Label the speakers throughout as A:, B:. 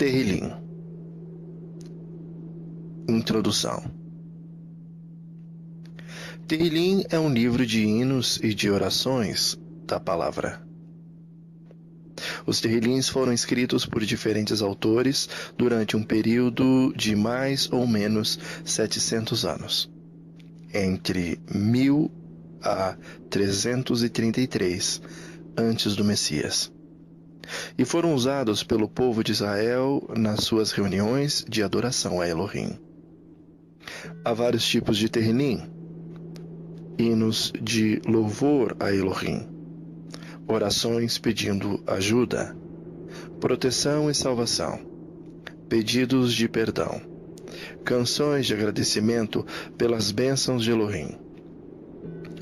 A: Tehillim. Introdução. Tehillim é um livro de hinos e de orações da palavra. Os Tehillims foram escritos por diferentes autores durante um período de mais ou menos 700 anos, entre 1000 a 333 antes do Messias, e foram usados pelo povo de Israel nas suas reuniões de adoração a Elohim. Há vários tipos de Tehillim: hinos de louvor a Elohim, orações pedindo ajuda, proteção e salvação, pedidos de perdão, canções de agradecimento pelas bênçãos de Elohim,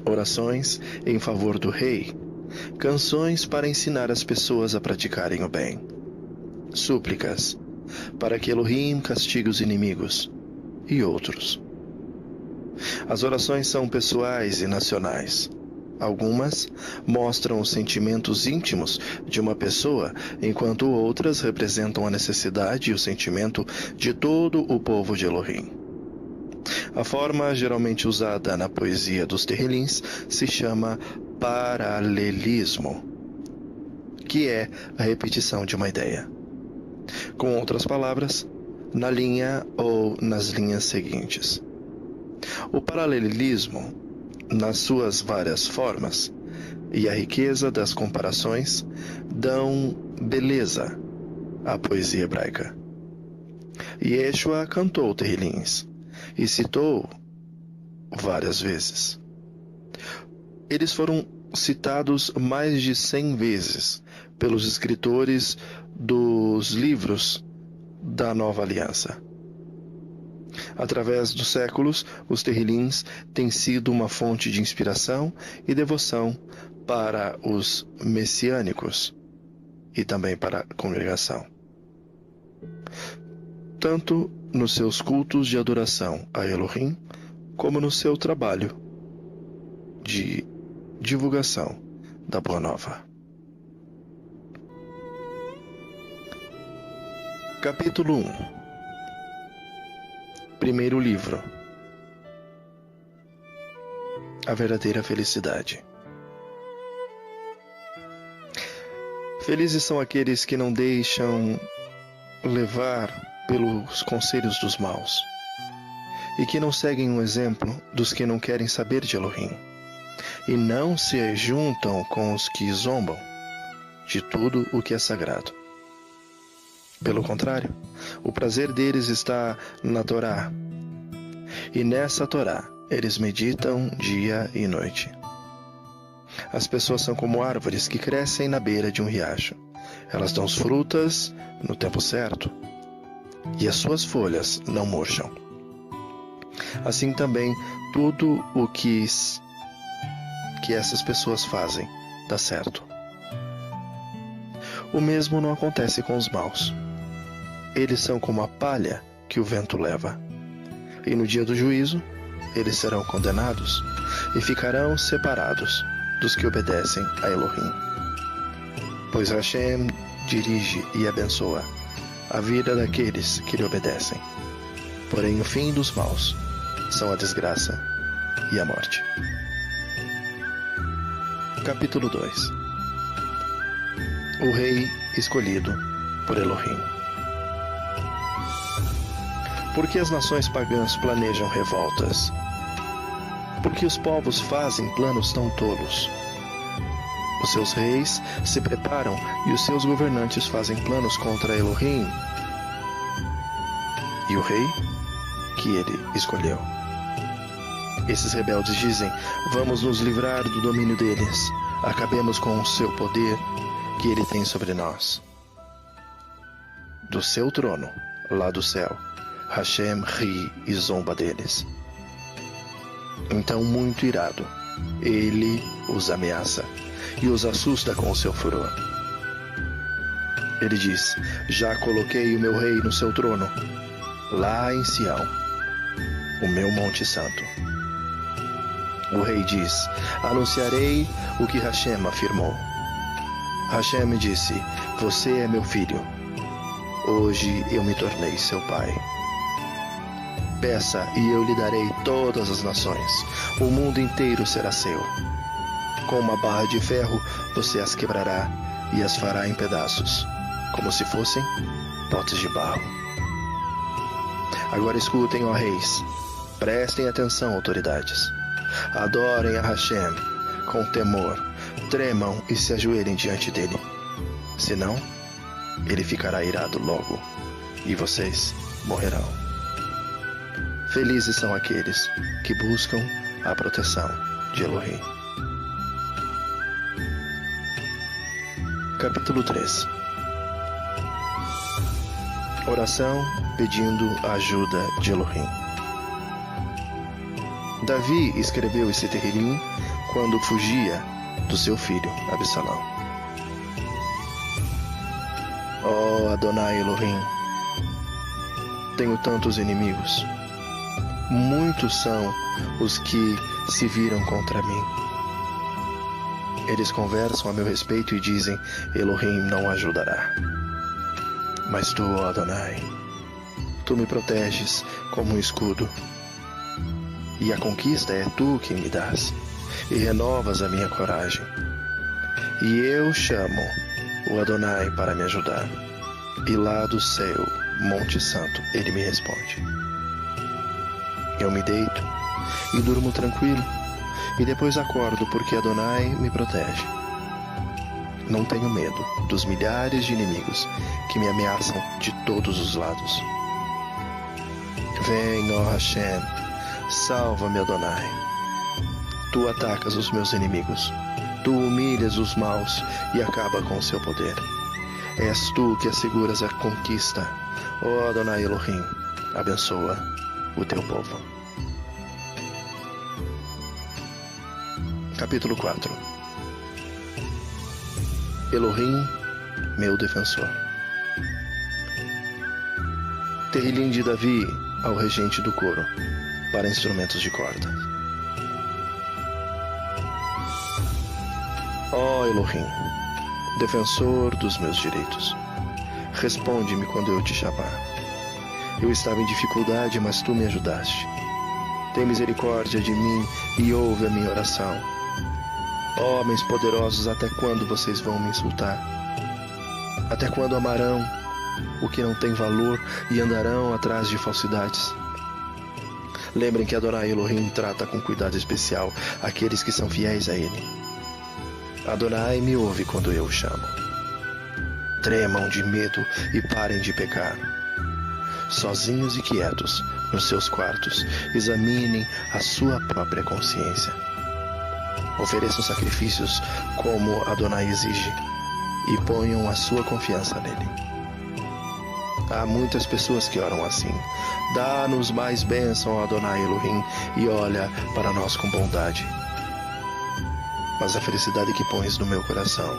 A: orações em favor do rei, canções para ensinar as pessoas a praticarem o bem, súplicas para que Elohim castigue os inimigos e outros. As orações são pessoais e nacionais. Algumas mostram os sentimentos íntimos de uma pessoa, enquanto outras representam a necessidade e o sentimento de todo o povo de Elohim. A forma geralmente usada na poesia dos Tehillims se chama paralelismo, que é a repetição de uma ideia. Com outras palavras, na linha ou nas linhas seguintes. O paralelismo, nas suas várias formas, e a riqueza das comparações dão beleza à poesia hebraica. Yeshua cantou Tehillims e citou várias vezes. Eles foram citados mais de 100 vezes pelos escritores dos livros da Nova Aliança. Através dos séculos, os Tehillims têm sido uma fonte de inspiração e devoção para os messiânicos e também para a congregação, tanto nos seus cultos de adoração a Elohim, como no seu trabalho de divulgação da Boa Nova. Capítulo 1. Primeiro livro. A verdadeira felicidade. Felizes são aqueles que não deixam levar pelos conselhos dos maus, e que não seguem o exemplo dos que não querem saber de Elohim, e não se juntam com os que zombam de tudo o que é sagrado. Pelo contrário, o prazer deles está na Torá, e nessa Torá eles meditam dia e noite. As pessoas são como árvores que crescem na beira de um riacho. Elas dão as frutas no tempo certo, e as suas folhas não murcham. Assim também, tudo o que essas pessoas fazem dá certo. O mesmo não acontece com os maus. Eles são como a palha que o vento leva. E no dia do juízo, eles serão condenados e ficarão separados dos que obedecem a Elohim. Pois Hashem dirige e abençoa a vida daqueles que lhe obedecem. Porém, o fim dos maus são a desgraça e a morte. Capítulo 2. O rei escolhido por Elohim. Por que as nações pagãs planejam revoltas? Por que os povos fazem planos tão tolos? Os seus reis se preparam e os seus governantes fazem planos contra Elohim e o rei que ele escolheu. Esses rebeldes dizem: vamos nos livrar do domínio deles, acabemos com o seu poder que ele tem sobre nós. Do seu trono, lá do céu, Hashem ri e zomba deles. Então, muito irado, ele os ameaça e os assusta com o seu furor. Ele diz: já coloquei o meu rei no seu trono, lá em Sião, o meu monte santo. O rei diz: anunciarei o que Hashem afirmou. Hashem disse: você é meu filho. Hoje eu me tornei seu pai. Peça e eu lhe darei todas as nações. O mundo inteiro será seu. Com uma barra de ferro você as quebrará e as fará em pedaços, como se fossem potes de barro. Agora escutem, ó reis. Prestem atenção, autoridades. Adorem a Hashem com temor. Tremam e se ajoelhem diante dele. Senão, ele ficará irado logo e vocês morrerão. Felizes são aqueles que buscam a proteção de Elohim. Capítulo 3. Oração pedindo a ajuda de Elohim. Davi escreveu esse Terrilim quando fugia do seu filho Absalão. Oh Adonai Elohim, tenho tantos inimigos. Muitos são os que se viram contra mim. Eles conversam a meu respeito e dizem: Elohim não ajudará. Mas tu, ó Adonai, tu me proteges como um escudo. E a conquista é tu quem me dás, e renovas a minha coragem. E eu chamo o Adonai para me ajudar. E lá do seu Monte Santo ele me responde. Eu me deito e durmo tranquilo, e depois acordo porque Adonai me protege. Não tenho medo dos milhares de inimigos que me ameaçam de todos os lados. Vem, ó Hashem, salva-me, Adonai. Tu atacas os meus inimigos, tu humilhas os maus e acaba com o seu poder. És tu que asseguras a conquista. Ó Adonai Elohim, abençoa o teu povo. Capítulo 4. Elohim, meu defensor. Terrilim de Davi ao regente do coro, para instrumentos de corda. Ó Elohim, defensor dos meus direitos, responde-me quando eu te chamar. Eu estava em dificuldade, mas tu me ajudaste. Tem misericórdia de mim e ouve a minha oração. Homens poderosos, até quando vocês vão me insultar? Até quando amarão o que não tem valor e andarão atrás de falsidades? Lembrem que Adonai Elohim trata com cuidado especial aqueles que são fiéis a ele. Adonai me ouve quando eu o chamo. Tremam de medo e parem de pecar. Sozinhos e quietos, nos seus quartos, examinem a sua própria consciência. Ofereçam sacrifícios como Adonai exige e ponham a sua confiança nele. Há muitas pessoas que oram assim. Dá-nos mais bênção, Adonai Elohim, e olha para nós com bondade. Mas a felicidade que pões no meu coração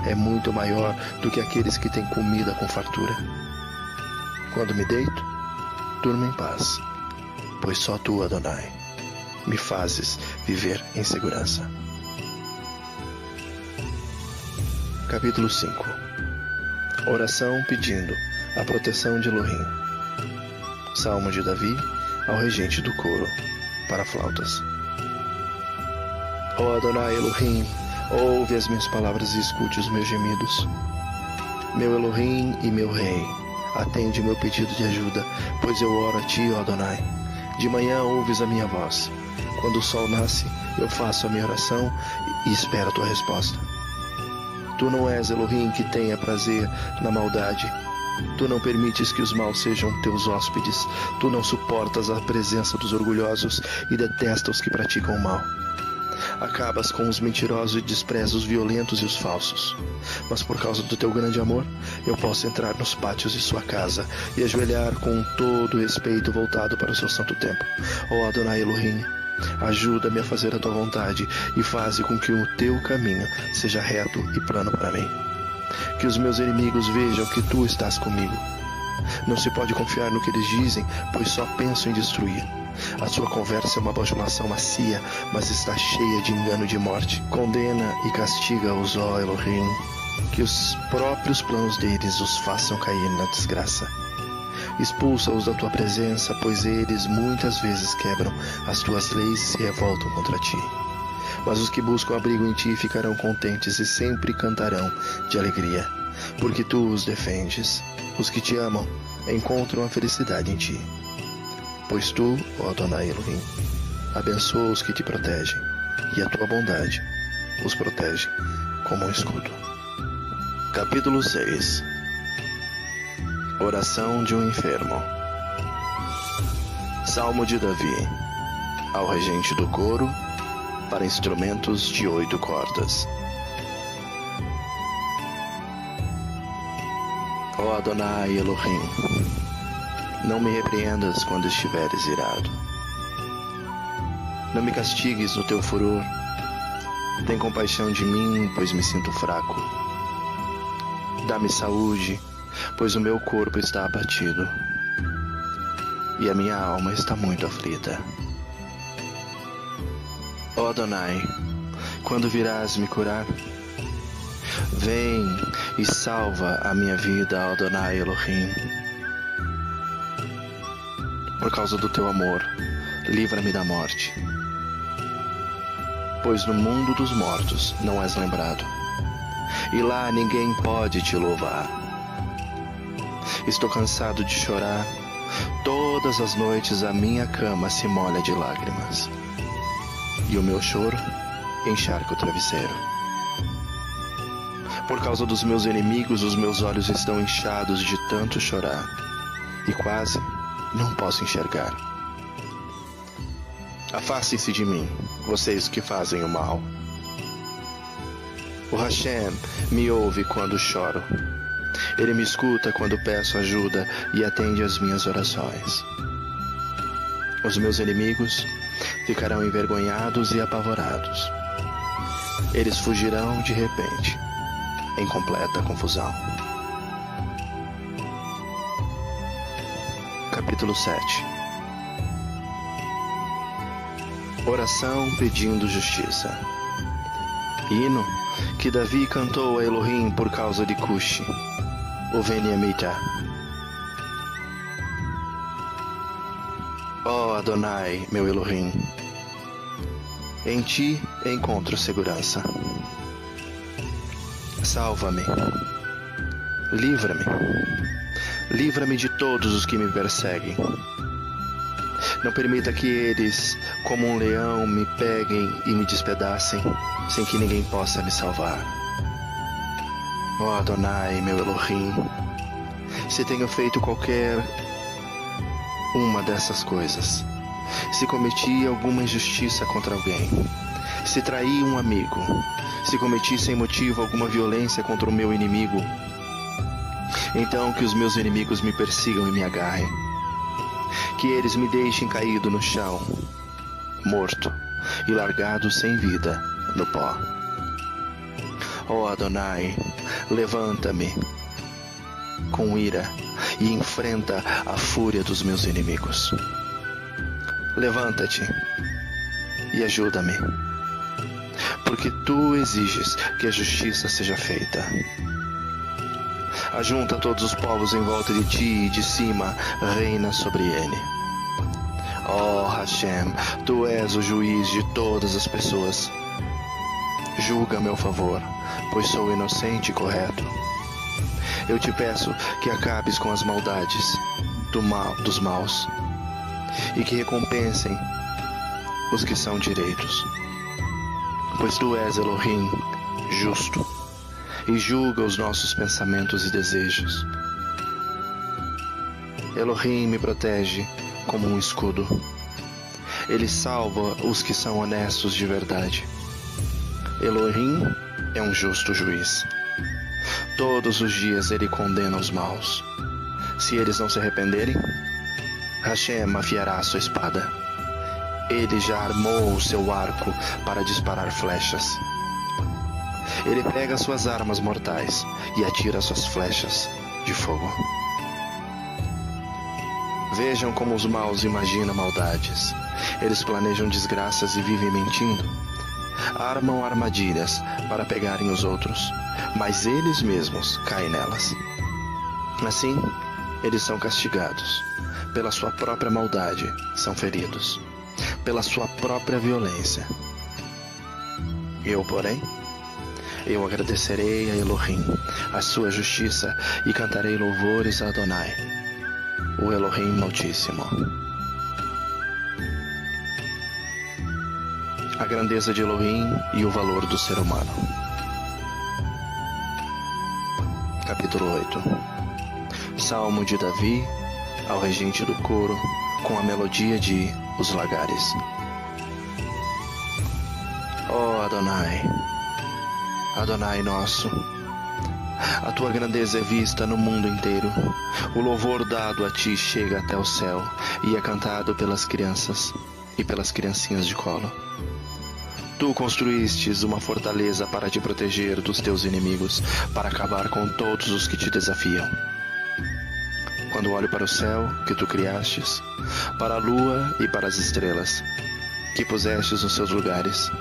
A: é muito maior do que aqueles que têm comida com fartura. Quando me deito, durmo em paz, pois só tu, Adonai, me fazes viver em segurança. Capítulo 5. Oração pedindo a proteção de Elohim. Salmo de Davi ao regente do coro, para flautas. Ó Adonai Elohim, ouve as minhas palavras e escute os meus gemidos. Meu Elohim e meu Rei, atende meu pedido de ajuda, pois eu oro a ti, ó Adonai. De manhã ouves a minha voz. Quando o sol nasce, eu faço a minha oração e espero a tua resposta. Tu não és Elohim que tenha prazer na maldade. Tu não permites que os maus sejam teus hóspedes. Tu não suportas a presença dos orgulhosos e detestas os que praticam o mal. Acabas com os mentirosos e desprezas os violentos e os falsos. Mas por causa do teu grande amor, eu posso entrar nos pátios de sua casa e ajoelhar com todo o respeito voltado para o seu santo templo. Ó Adonai Elohim, ajuda-me a fazer a tua vontade e faze com que o teu caminho seja reto e plano para mim. Que os meus inimigos vejam que tu estás comigo. Não se pode confiar no que eles dizem, pois só pensam em destruir. A sua conversa é uma bajulação macia, mas está cheia de engano e de morte. Condena e castiga-os, ó Elohim, que os próprios planos deles os façam cair na desgraça. Expulsa-os da tua presença, pois eles muitas vezes quebram as tuas leis e se revoltam contra ti. Mas os que buscam abrigo em ti ficarão contentes e sempre cantarão de alegria, porque tu os defendes. Os que te amam encontram a felicidade em ti. Pois tu, ó Adonai Elohim, abençoa os que te protegem, e a tua bondade os protege como um escudo. Capítulo 6. Oração de um enfermo. Salmo de Davi, ao regente do coro, para instrumentos de 8 cordas. Ó Adonai Elohim, não me repreendas quando estiveres irado. Não me castigues no teu furor. Tem compaixão de mim, pois me sinto fraco. Dá-me saúde, pois o meu corpo está abatido e a minha alma está muito aflita. Ó Adonai, quando virás me curar? Vem e salva a minha vida, ó Adonai Elohim. Por causa do teu amor, livra-me da morte, pois no mundo dos mortos não és lembrado, e lá ninguém pode te louvar. Estou cansado de chorar, todas as noites a minha cama se molha de lágrimas, e o meu choro encharca o travesseiro. Por causa dos meus inimigos, os meus olhos estão inchados de tanto chorar, e quase não posso enxergar. Afastem-se de mim, vocês que fazem o mal. O Hashem me ouve quando choro. Ele me escuta quando peço ajuda e atende às minhas orações. Os meus inimigos ficarão envergonhados e apavorados. Eles fugirão de repente, em completa confusão. Capítulo 7. Oração pedindo justiça. Hino que Davi cantou a Elohim por causa de Cushi, o Veniamita. Ó Adonai, meu Elohim, em ti encontro segurança. Salva-me, livra-me, livra-me de todos os que me perseguem. Não permita que eles, como um leão, me peguem e me despedacem, sem que ninguém possa me salvar. Ó Adonai, meu Elohim, se tenho feito qualquer uma dessas coisas, se cometi alguma injustiça contra alguém, se traí um amigo, se cometi sem motivo alguma violência contra o meu inimigo, então que os meus inimigos me persigam e me agarrem. Que eles me deixem caído no chão, morto e largado sem vida no pó. Ó Adonai, levanta-me com ira e enfrenta a fúria dos meus inimigos. Levanta-te e ajuda-me, porque tu exiges que a justiça seja feita. Ajunta todos os povos em volta de ti e de cima reina sobre ele. Ó Hashem, tu és o juiz de todas as pessoas. Julga a meu favor, pois sou inocente e correto. Eu te peço que acabes com as maldades dos maus e que recompensem os que são direitos. Pois tu és Elohim, justo, e julga os nossos pensamentos e desejos. Elohim me protege como um escudo. Ele salva os que são honestos de verdade. Elohim é um justo juiz. Todos os dias ele condena os maus. Se eles não se arrependerem, Hashem afiará sua espada. Ele já armou o seu arco para disparar flechas. Ele pega suas armas mortais e atira suas flechas de fogo. Vejam como os maus imaginam maldades. Eles planejam desgraças e vivem mentindo. Armam armadilhas para pegarem os outros mas eles mesmos caem nelas. Assim, eles são castigados. Pela sua própria maldade, são feridos. Pela sua própria violência. Eu, porém, eu agradecerei a Elohim, a sua justiça, e cantarei louvores a Adonai, o Elohim Altíssimo. A grandeza de Elohim e o valor do ser humano. Capítulo 8. Salmo de Davi ao regente do coro, com a melodia de Os Lagares. Ó Adonai, Adonai nosso, a tua grandeza é vista no mundo inteiro. O louvor dado a ti chega até o céu e é cantado pelas crianças e pelas criancinhas de colo. Tu construístes uma fortaleza para te proteger dos teus inimigos, para acabar com todos os que te desafiam. Quando olho para o céu que tu criastes, para a lua e para as estrelas, que pusestes nos seus lugares,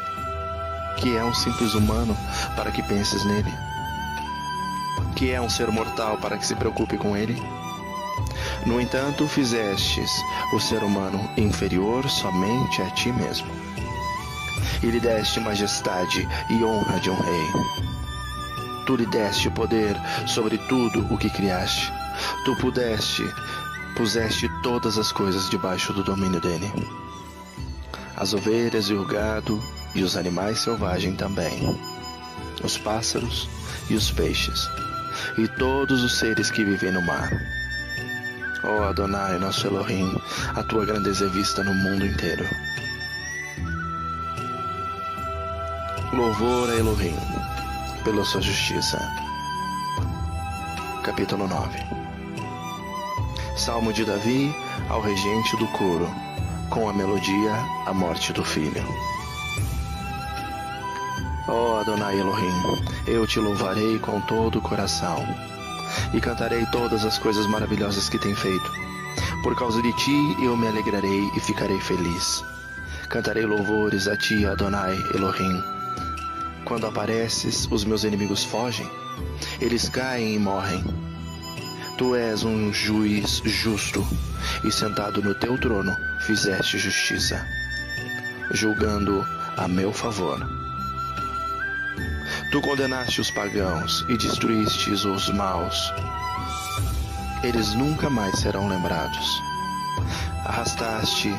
A: que é um simples humano para que penses nele? Que é um ser mortal para que se preocupe com ele? No entanto, fizestes o ser humano inferior somente a ti mesmo, e lhe deste majestade e honra de um rei. Tu lhe deste poder sobre tudo o que criaste. Tu puseste todas as coisas debaixo do domínio dele. As ovelhas e o gado e os animais selvagens também, os pássaros e os peixes, e todos os seres que vivem no mar. Ó Adonai, nosso Elohim, a tua grandeza é vista no mundo inteiro. Louvor a Elohim pela sua justiça. Capítulo 9. Salmo de Davi ao regente do coro, com a melodia A Morte do Filho. Ó Adonai Elohim, eu te louvarei com todo o coração, e cantarei todas as coisas maravilhosas que tem feito. Por causa de ti eu me alegrarei e ficarei feliz. Cantarei louvores a ti, Adonai Elohim. Quando apareces, os meus inimigos fogem, eles caem e morrem. Tu és um juiz justo, e sentado no teu trono fizeste justiça, julgando a meu favor. Tu condenaste os pagãos e destruíste os maus. Eles nunca mais serão lembrados. Arrastaste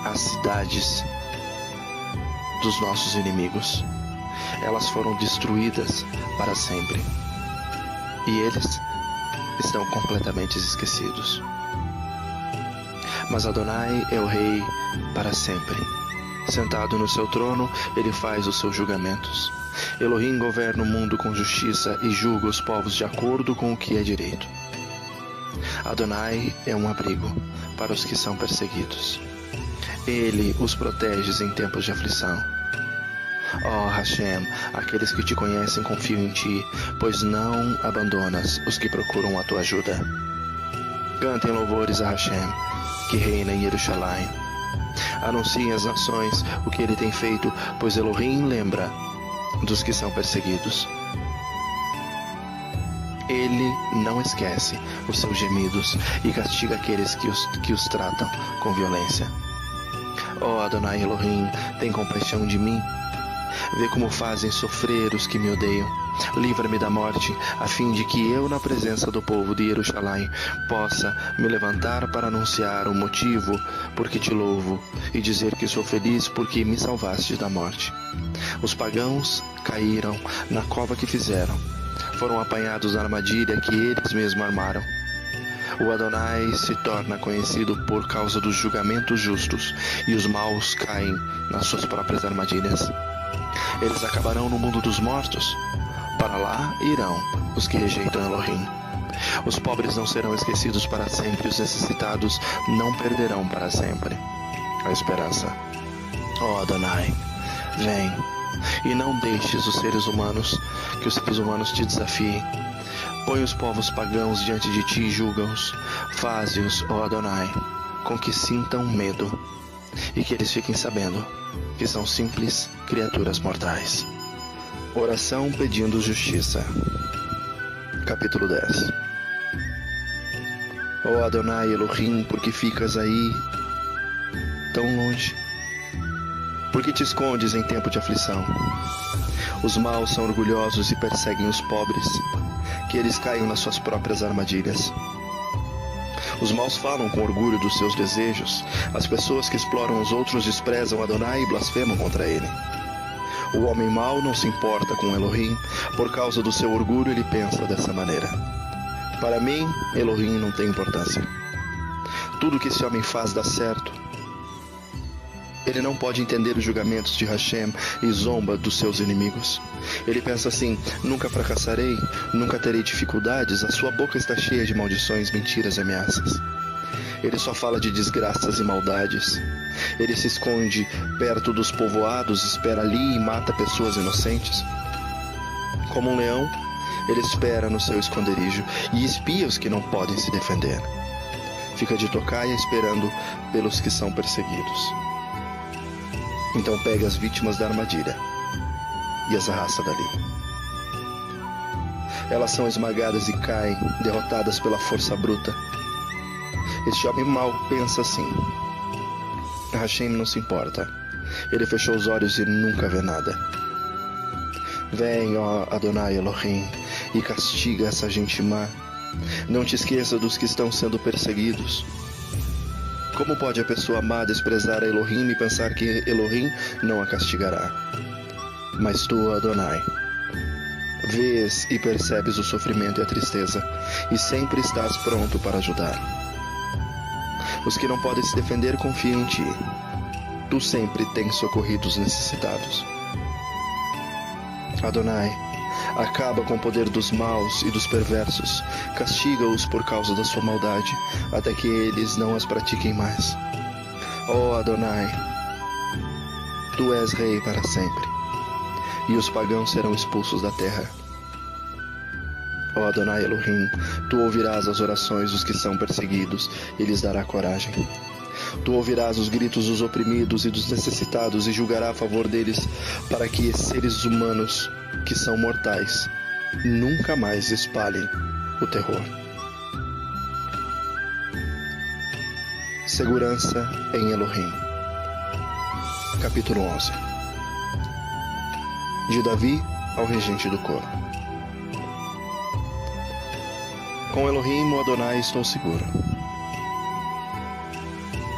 A: as cidades dos nossos inimigos. Elas foram destruídas para sempre, e eles estão completamente esquecidos. Mas Adonai é o Rei para sempre. Sentado no seu trono, ele faz os seus julgamentos. Elohim governa o mundo com justiça e julga os povos de acordo com o que é direito. Adonai é um abrigo para os que são perseguidos. Ele os protege em tempos de aflição. Ó Hashem, aqueles que te conhecem confiam em ti, pois não abandonas os que procuram a tua ajuda. Cantem louvores a Hashem, que reina em Jerusalém. Anunciem às nações o que ele tem feito, pois Elohim lembra dos que são perseguidos. Ele não esquece os seus gemidos e castiga aqueles que os tratam com violência. Ó Adonai Elohim, tem compaixão de mim. Vê como fazem sofrer os que me odeiam. Livra-me da morte, a fim de que eu, na presença do povo de Jerusalém, possa me levantar para anunciar o motivo por que te louvo e dizer que sou feliz porque me salvaste da morte. Os pagãos caíram na cova que fizeram. Foram apanhados na armadilha que eles mesmos armaram. O Adonai se torna conhecido por causa dos julgamentos justos, e os maus caem nas suas próprias armadilhas. Eles acabarão no mundo dos mortos. Para lá irão os que rejeitam Elohim. Os pobres não serão esquecidos para sempre, os necessitados não perderão para sempre a esperança. Ó Adonai, vem, e não deixes os seres humanos, que os seres humanos te desafiem. Põe os povos pagãos diante de ti e julga-os. Faze-os, ó Adonai, com que sintam medo, e que eles fiquem sabendo que são simples criaturas mortais. Oração pedindo justiça. Capítulo 10. Ó Adonai Elohim, por que ficas aí tão longe? Por que te escondes em tempo de aflição? Os maus são orgulhosos e perseguem os pobres, que eles caiam nas suas próprias armadilhas. Os maus falam com orgulho dos seus desejos. As pessoas que exploram os outros desprezam Adonai e blasfemam contra ele. O homem mau não se importa com Elohim. Por causa do seu orgulho, ele pensa dessa maneira. Para mim, Elohim não tem importância. Tudo que esse homem faz dá certo. Ele não pode entender os julgamentos de Hashem e zomba dos seus inimigos. Ele pensa assim: nunca fracassarei, nunca terei dificuldades, a sua boca está cheia de maldições, mentiras e ameaças. Ele só fala de desgraças e maldades. Ele se esconde perto dos povoados, espera ali e mata pessoas inocentes. Como um leão, ele espera no seu esconderijo e espia os que não podem se defender. Fica de tocaia esperando pelos que são perseguidos. Então pega as vítimas da armadilha e as arrasta dali. Elas são esmagadas e caem, derrotadas pela força bruta. Este homem mau pensa assim: Hashem não se importa. Ele fechou os olhos e nunca vê nada. Vem, ó Adonai Elohim, e castiga essa gente má. Não te esqueça dos que estão sendo perseguidos. Como pode a pessoa má desprezar a Elohim e pensar que Elohim não a castigará? Mas tu, Adonai, vês e percebes o sofrimento e a tristeza, e sempre estás pronto para ajudar. Os que não podem se defender confiam em ti. Tu sempre tens socorrido os necessitados. Adonai, acaba com o poder dos maus e dos perversos. Castiga-os por causa da sua maldade, até que eles não as pratiquem mais. Ó Adonai, tu és rei para sempre, e os pagãos serão expulsos da terra. Ó Adonai Elohim, tu ouvirás as orações dos que são perseguidos e lhes dará coragem. Tu ouvirás os gritos dos oprimidos e dos necessitados e julgará a favor deles, para que esses seres humanos, que são mortais, nunca mais espalhem o terror. Segurança em Elohim. Capítulo 11. De Davi ao regente do coro. Com Elohim, o Adonai, estou seguro.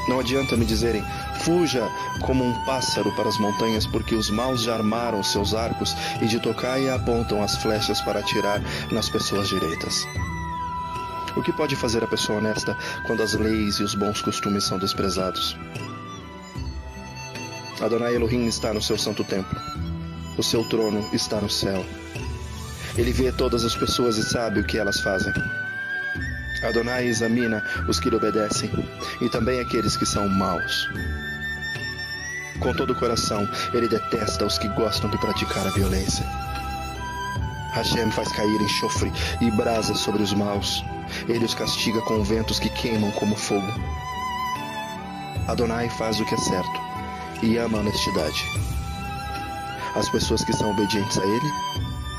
A: Não adianta me dizerem: fuja como um pássaro para as montanhas, porque os maus já armaram seus arcos e de tocaia apontam as flechas para atirar nas pessoas direitas. O que pode fazer a pessoa honesta quando as leis e os bons costumes são desprezados? Adonai Elohim está no seu santo templo. O seu trono está no céu. Ele vê todas as pessoas e sabe o que elas fazem. Adonai examina os que lhe obedecem e também aqueles que são maus. Com todo o coração, ele detesta os que gostam de praticar a violência. Hashem faz cair enxofre e brasa sobre os maus. Ele os castiga com ventos que queimam como fogo. Adonai faz o que é certo e ama a honestidade. As pessoas que são obedientes a ele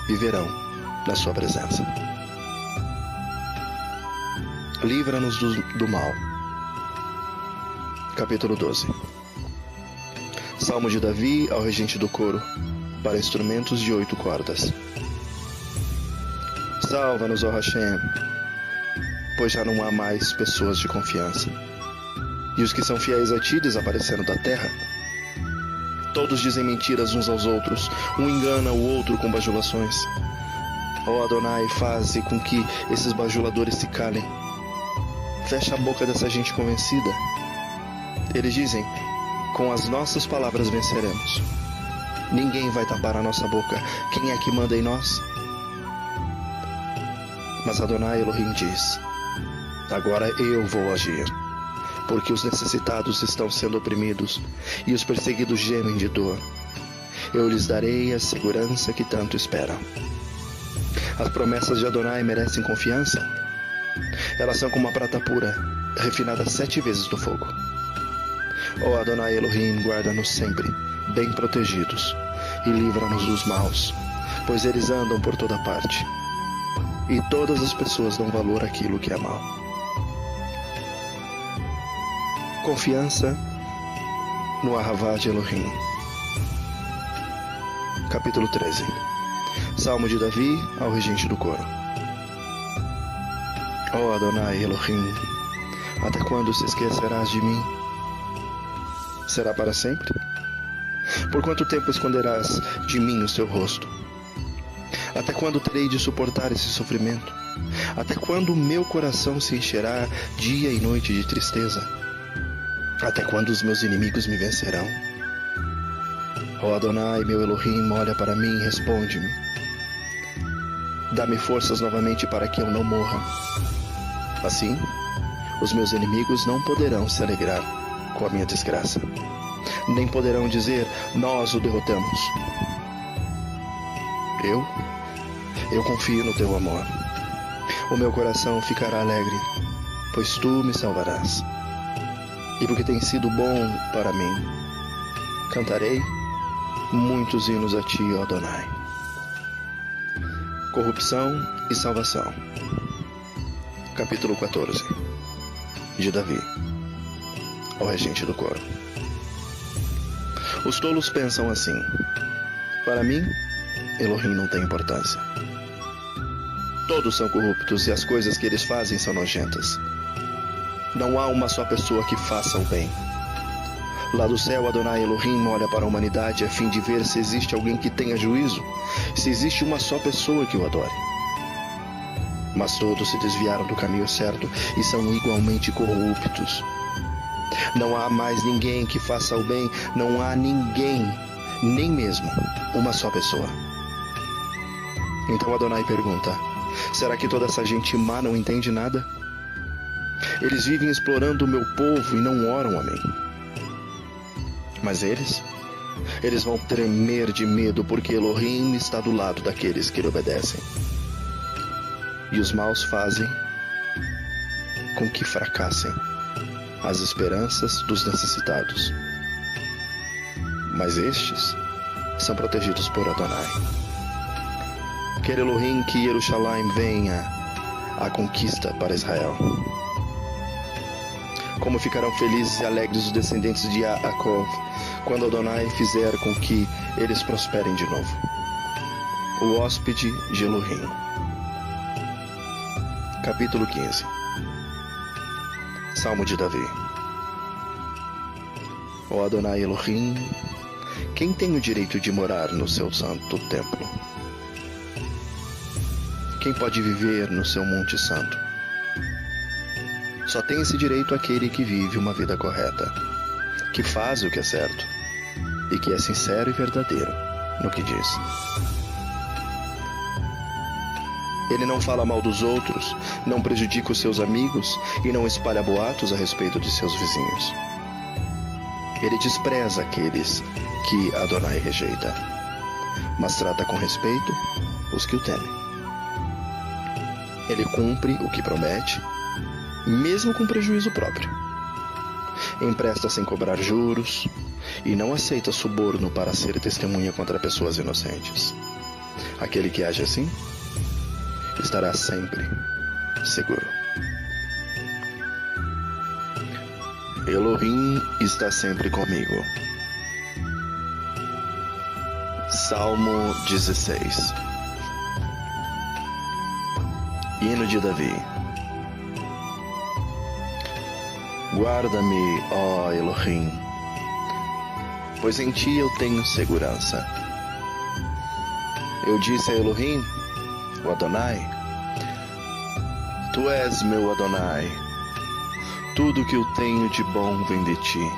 A: viverão na sua presença. Livra-nos do mal. Capítulo 12. Salmo de Davi ao regente do coro, para instrumentos de 8 cordas. Salva-nos, ó Hashem, pois já não há mais pessoas de confiança, e os que são fiéis a ti desapareceram da terra. Todos dizem mentiras uns aos outros, um engana o outro com bajulações. Ó Adonai, faze com que esses bajuladores se calem. Fecha a boca dessa gente convencida. Eles dizem: com as nossas palavras venceremos. Ninguém vai tapar a nossa boca. Quem é que manda em nós? Mas Adonai Elohim diz: agora eu vou agir, porque os necessitados estão sendo oprimidos e os perseguidos gemem de dor. Eu lhes darei a segurança que tanto esperam. As promessas de Adonai merecem confiança. Elas são como a prata pura, refinada 7 vezes no fogo. Ó Adonai Elohim, guarda-nos sempre, bem protegidos, e livra-nos dos maus. pois eles andam por toda parte, e todas as pessoas dão valor àquilo que é mal. Confiança no Ahavá de Elohim. Capítulo 13. Salmo de Davi ao regente do coro. Ó Adonai Elohim, até quando se esquecerás de mim? Será para sempre? Por quanto tempo esconderás de mim o seu rosto? Até quando terei de suportar esse sofrimento? Até quando o meu coração se encherá dia e noite de tristeza? Até quando os meus inimigos me vencerão? Ó Adonai, meu Elohim, olha para mim e responde-me. Dá-me forças novamente para que eu não morra. Assim, os meus inimigos não poderão se alegrar com a minha desgraça, nem poderão dizer, nós o derrotamos. Eu confio no teu amor. O meu coração ficará alegre, pois tu me salvarás. E porque tem sido bom para mim, cantarei muitos hinos a ti, ó Adonai. Corrupção e salvação. Capítulo 14. De Davi ao regente do coro. Os tolos pensam assim: para mim, Elohim não tem importância. Todos são corruptos e as coisas que eles fazem são nojentas. Não há uma só pessoa que faça o bem. Lá do céu, Adonai Elohim olha para a humanidade a fim de ver se existe alguém que tenha juízo, se existe uma só pessoa que o adore. Mas todos se desviaram do caminho certo e são igualmente corruptos. Não há mais ninguém que faça o bem, não há ninguém, nem mesmo uma só pessoa. Então Adonai pergunta: será que toda essa gente má não entende nada? Eles vivem explorando o meu povo e não oram a mim. Mas eles vão tremer de medo porque Elohim está do lado daqueles que lhe obedecem. E os maus fazem com que fracassem as esperanças dos necessitados. Mas estes são protegidos por Adonai. Quer Elohim que Jerusalém venha a conquista para Israel. Como ficarão felizes e alegres os descendentes de Jacob quando Adonai fizer com que eles prosperem de novo. O hóspede de Elohim. Capítulo 15. Salmo de Davi. Ó Adonai Elohim, quem tem o direito de morar no seu santo templo? Quem pode viver no seu monte santo? Só tem esse direito aquele que vive uma vida correta, que faz o que é certo e que é sincero e verdadeiro no que diz. Ele não fala mal dos outros, não prejudica os seus amigos e não espalha boatos a respeito de seus vizinhos. Ele despreza aqueles que Adonai rejeita, mas trata com respeito os que o temem. Ele cumpre o que promete, mesmo com prejuízo próprio. Empresta sem cobrar juros e não aceita suborno para ser testemunha contra pessoas inocentes. Aquele que age assim estará sempre seguro. Elohim está sempre comigo. Salmo 16. Hino de Davi. Guarda-me, ó Elohim, pois em ti eu tenho segurança. Eu disse a Elohim, o Adonai: Tu és meu Adonai, tudo que eu tenho de bom vem de ti.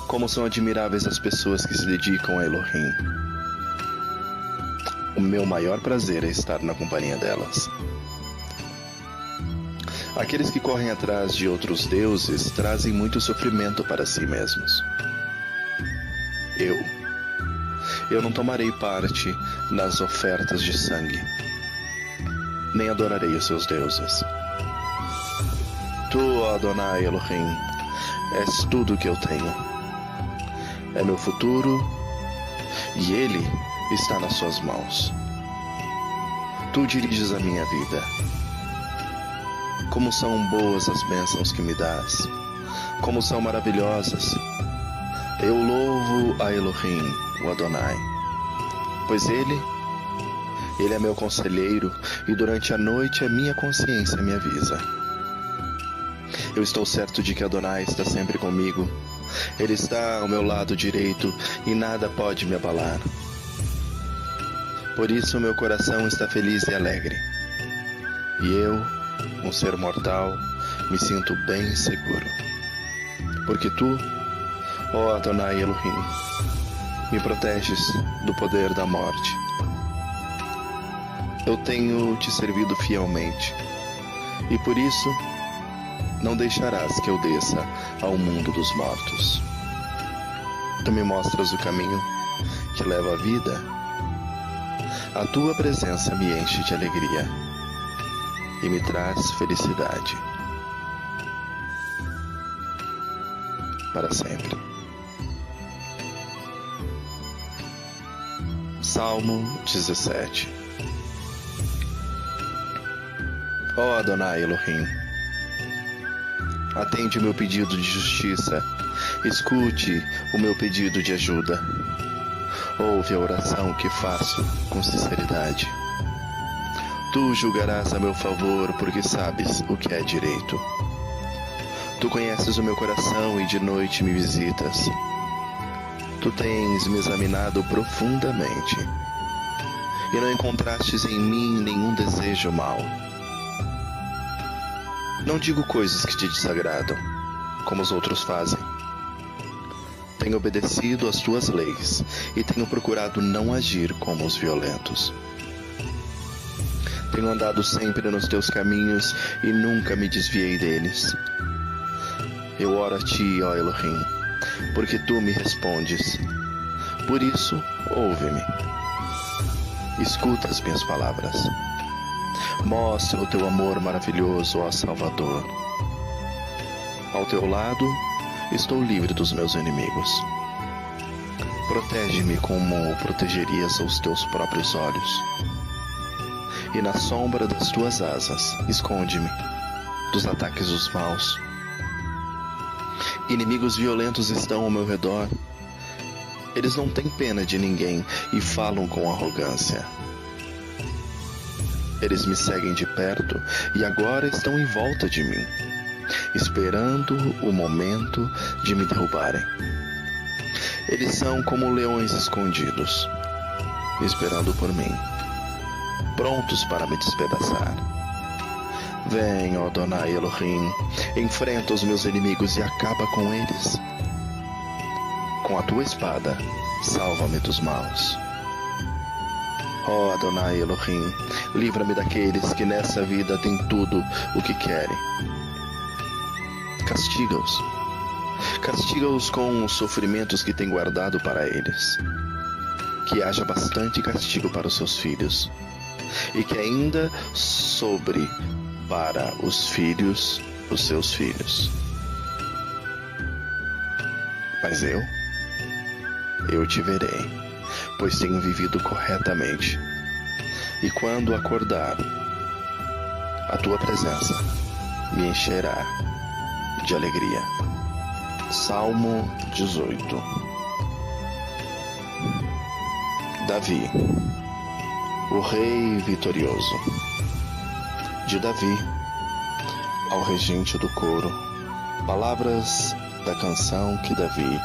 A: Como são admiráveis as pessoas que se dedicam a Elohim. O meu maior prazer é estar na companhia delas. Aqueles que correm atrás de outros deuses trazem muito sofrimento para si mesmos. Eu não tomarei parte nas ofertas de sangue, nem adorarei os seus deuses. Tu, Adonai Elohim, és tudo o que eu tenho. É meu futuro e ele está nas suas mãos. Tu diriges a minha vida. Como são boas as bênçãos que me dás. Como são maravilhosas. Eu louvo a Elohim, o Adonai. Pois Ele é meu conselheiro e durante a noite a minha consciência me avisa. Eu estou certo de que Adonai está sempre comigo. Ele está ao meu lado direito e nada pode me abalar. Por isso meu coração está feliz e alegre. E eu, um ser mortal, me sinto bem seguro. Porque Tu, ó Adonai Elohim, me proteges do poder da morte. Eu tenho Te servido fielmente, e por isso não deixarás que eu desça ao mundo dos mortos. Tu me mostras o caminho que leva à vida. A Tua presença me enche de alegria e me traz felicidade para sempre. Salmo 17. Ó Adonai Elohim, atende o meu pedido de justiça, escute o meu pedido de ajuda. Ouve a oração que faço com sinceridade. Tu julgarás a meu favor, porque sabes o que é direito. Tu conheces o meu coração e de noite me visitas. Tu tens me examinado profundamente, e não encontrastes em mim nenhum desejo mau. Não digo coisas que te desagradam, como os outros fazem. Tenho obedecido às tuas leis e tenho procurado não agir como os violentos. Tenho andado sempre nos teus caminhos e nunca me desviei deles. Eu oro a ti, ó Elohim, porque tu me respondes. Por isso, ouve-me. Escuta as minhas palavras. Mostra o teu amor maravilhoso, ó Salvador. Ao teu lado, estou livre dos meus inimigos. Protege-me como protegerias os teus próprios olhos. E na sombra das tuas asas, esconde-me dos ataques dos maus. Inimigos violentos estão ao meu redor. Eles não têm pena de ninguém e falam com arrogância. Eles me seguem de perto e agora estão em volta de mim, esperando o momento de me derrubarem. Eles são como leões escondidos, esperando por mim, prontos para me despedaçar. Vem, ó Adonai Elohim, enfrenta os meus inimigos e acaba com eles. Com a tua espada, salva-me dos maus. Ó Adonai Elohim, livra-me daqueles que nessa vida têm tudo o que querem. Castiga-os. Castiga-os com os sofrimentos que têm guardado para eles. Que haja bastante castigo para os seus filhos, e que ainda sobre para os filhos dos seus filhos. Mas eu te verei, pois tenho vivido corretamente. E quando acordar, a tua presença me encherá de alegria. Salmo 18. Davi, o rei vitorioso. De Davi, ao regente do coro, palavras da canção que Davi,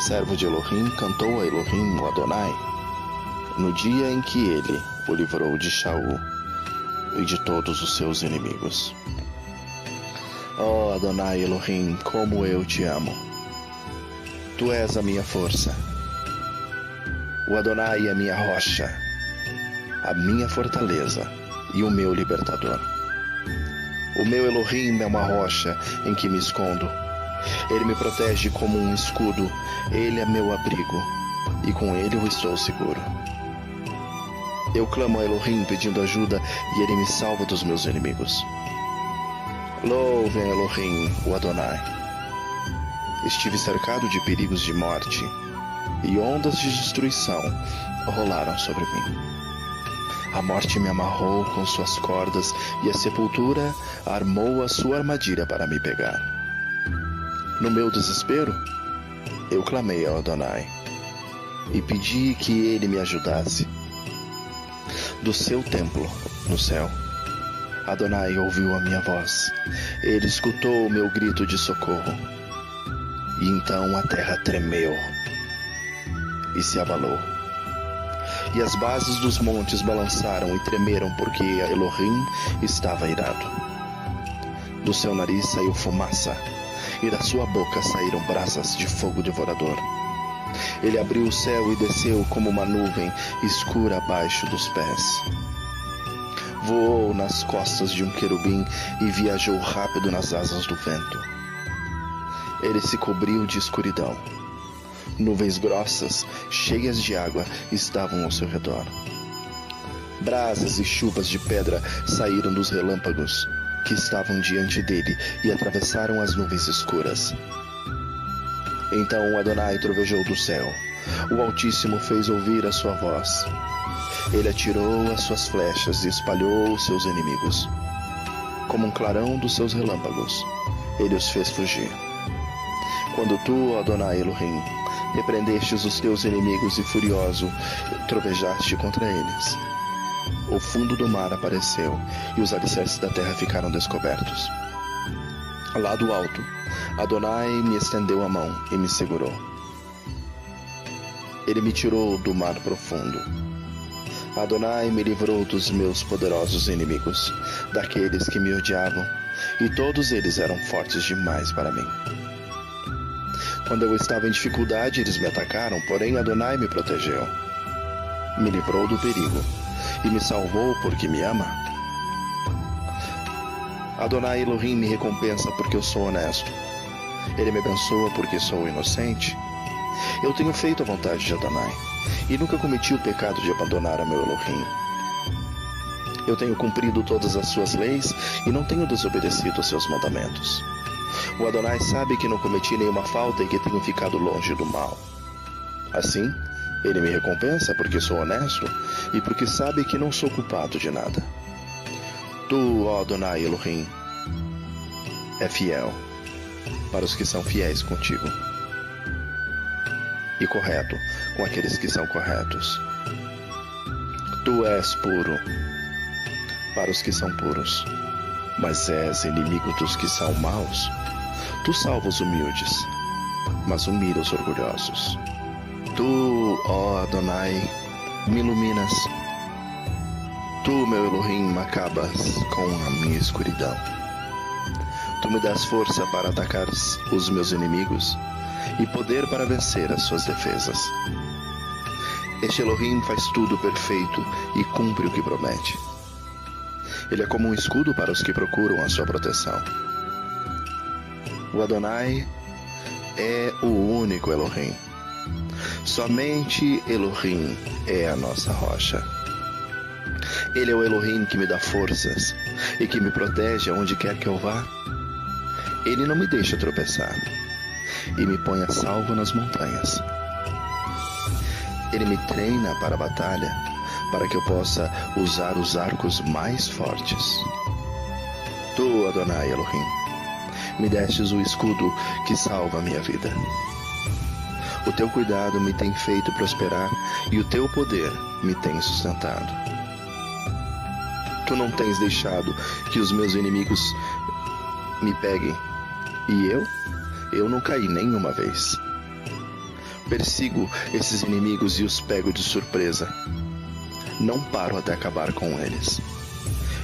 A: servo de Elohim, cantou a Elohim, o Adonai, no dia em que ele o livrou de Shaul e de todos os seus inimigos. Ó Adonai Elohim, como eu te amo! Tu és a minha força. O Adonai é a minha rocha, a minha fortaleza e o meu libertador. O meu Elohim é uma rocha em que me escondo. Ele me protege como um escudo. Ele é meu abrigo, e com ele eu estou seguro. Eu clamo a Elohim pedindo ajuda, e ele me salva dos meus inimigos. Louvem a Elohim, o Adonai. Estive cercado de perigos de morte, e ondas de destruição rolaram sobre mim. A morte me amarrou com suas cordas e a sepultura armou a sua armadilha para me pegar. No meu desespero, eu clamei ao Adonai e pedi que ele me ajudasse. Do seu templo, no céu, Adonai ouviu a minha voz. Ele escutou o meu grito de socorro. E então a terra tremeu e se abalou. E as bases dos montes balançaram e tremeram porque Elohim estava irado. Do seu nariz saiu fumaça e da sua boca saíram brasas de fogo devorador. Ele abriu o céu e desceu como uma nuvem escura abaixo dos pés. Voou nas costas de um querubim e viajou rápido nas asas do vento. Ele se cobriu de escuridão. Nuvens grossas, cheias de água, estavam ao seu redor. Brasas e chuvas de pedra saíram dos relâmpagos que estavam diante dele e atravessaram as nuvens escuras. Então Adonai trovejou do céu. O Altíssimo fez ouvir a sua voz. Ele atirou as suas flechas e espalhou os seus inimigos. Como um clarão dos seus relâmpagos, ele os fez fugir. Quando tu, Adonai Elohim, repreendestes os teus inimigos e furioso trovejaste contra eles, o fundo do mar apareceu e os alicerces da terra ficaram descobertos. Lá do alto, Adonai me estendeu a mão e me segurou. Ele me tirou do mar profundo. Adonai me livrou dos meus poderosos inimigos, daqueles que me odiavam, e todos eles eram fortes demais para mim. Quando eu estava em dificuldade, eles me atacaram, porém Adonai me protegeu. Me livrou do perigo e me salvou porque me ama. Adonai Elohim me recompensa porque eu sou honesto. Ele me abençoa porque sou inocente. Eu tenho feito a vontade de Adonai e nunca cometi o pecado de abandonar a meu Elohim. Eu tenho cumprido todas as suas leis e não tenho desobedecido aos seus mandamentos. O Adonai sabe que não cometi nenhuma falta e que tenho ficado longe do mal. Assim, ele me recompensa porque sou honesto e porque sabe que não sou culpado de nada. Tu, ó Adonai Elohim, é fiel para os que são fiéis contigo e correto com aqueles que são corretos. Tu és puro para os que são puros, mas és inimigo dos que são maus. Tu salva os humildes, mas humilha os orgulhosos. Tu, ó Adonai, me iluminas. Tu, meu Elohim, acabas com a minha escuridão. Tu me das força para atacar os meus inimigos e poder para vencer as suas defesas. Este Elohim faz tudo perfeito e cumpre o que promete. Ele é como um escudo para os que procuram a sua proteção. O Adonai é o único Elohim. Somente Elohim é a nossa rocha. Ele é o Elohim que me dá forças e que me protege aonde quer que eu vá. Ele não me deixa tropeçar e me põe a salvo nas montanhas. Ele me treina para a batalha, para que eu possa usar os arcos mais fortes. Tu, Adonai Elohim, me destes o escudo que salva a minha vida. O teu cuidado me tem feito prosperar e o teu poder me tem sustentado. Tu não tens deixado que os meus inimigos me peguem, e eu não caí nenhuma vez. Persigo esses inimigos e os pego de surpresa. Não paro até acabar com eles.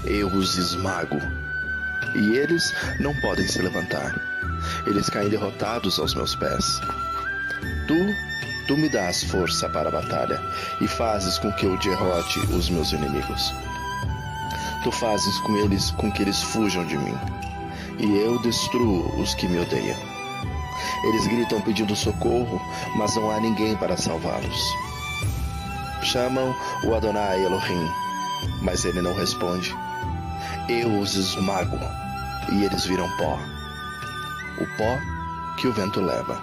A: Eu os esmago, e eles não podem se levantar. Eles caem derrotados aos meus pés. Tu me dás força para a batalha e fazes com que eu derrote os meus inimigos. Tu fazes com que eles fujam de mim, e eu destruo os que me odeiam. Eles gritam pedindo socorro, mas não há ninguém para salvá-los. Chamam o Adonai Elohim, mas ele não responde. Eu os esmago, e eles viram pó. O pó que o vento leva.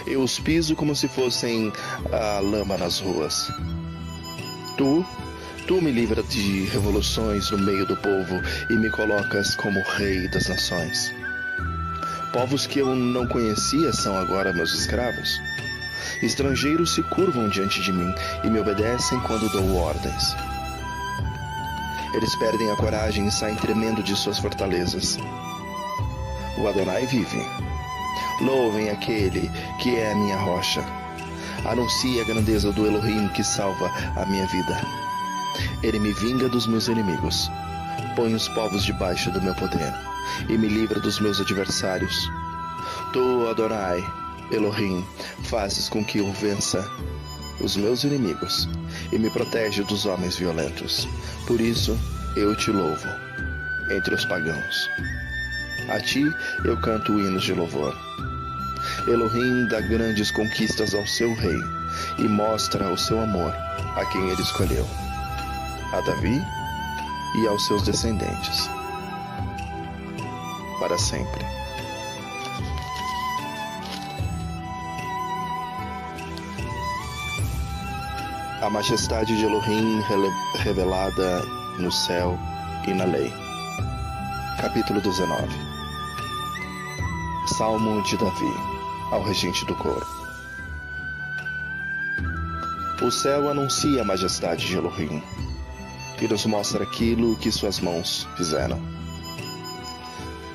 A: Eu os piso como se fossem a lama nas ruas. Tu Tu me livras de revoluções no meio do povo e me colocas como rei das nações. Povos que eu não conhecia são agora meus escravos. Estrangeiros se curvam diante de mim e me obedecem quando dou ordens. Eles perdem a coragem e saem tremendo de suas fortalezas. O Adonai vive. Louvem aquele que é a minha rocha. Anuncie a grandeza do Elohim que salva a minha vida. Ele me vinga dos meus inimigos. Põe os povos debaixo do meu poder e me livra dos meus adversários. Tu, Adonai, Elohim, fazes com que eu vença os meus inimigos e me protege dos homens violentos. Por isso eu te louvo entre os pagãos. A ti eu canto hinos de louvor. Elohim dá grandes conquistas ao seu rei e mostra o seu amor a quem ele escolheu, a Davi e aos seus descendentes, para sempre. A majestade de Elohim revelada no céu e na lei. Capítulo 19. Salmo de Davi, ao regente do coro. O céu anuncia a majestade de Elohim e nos mostra aquilo que suas mãos fizeram.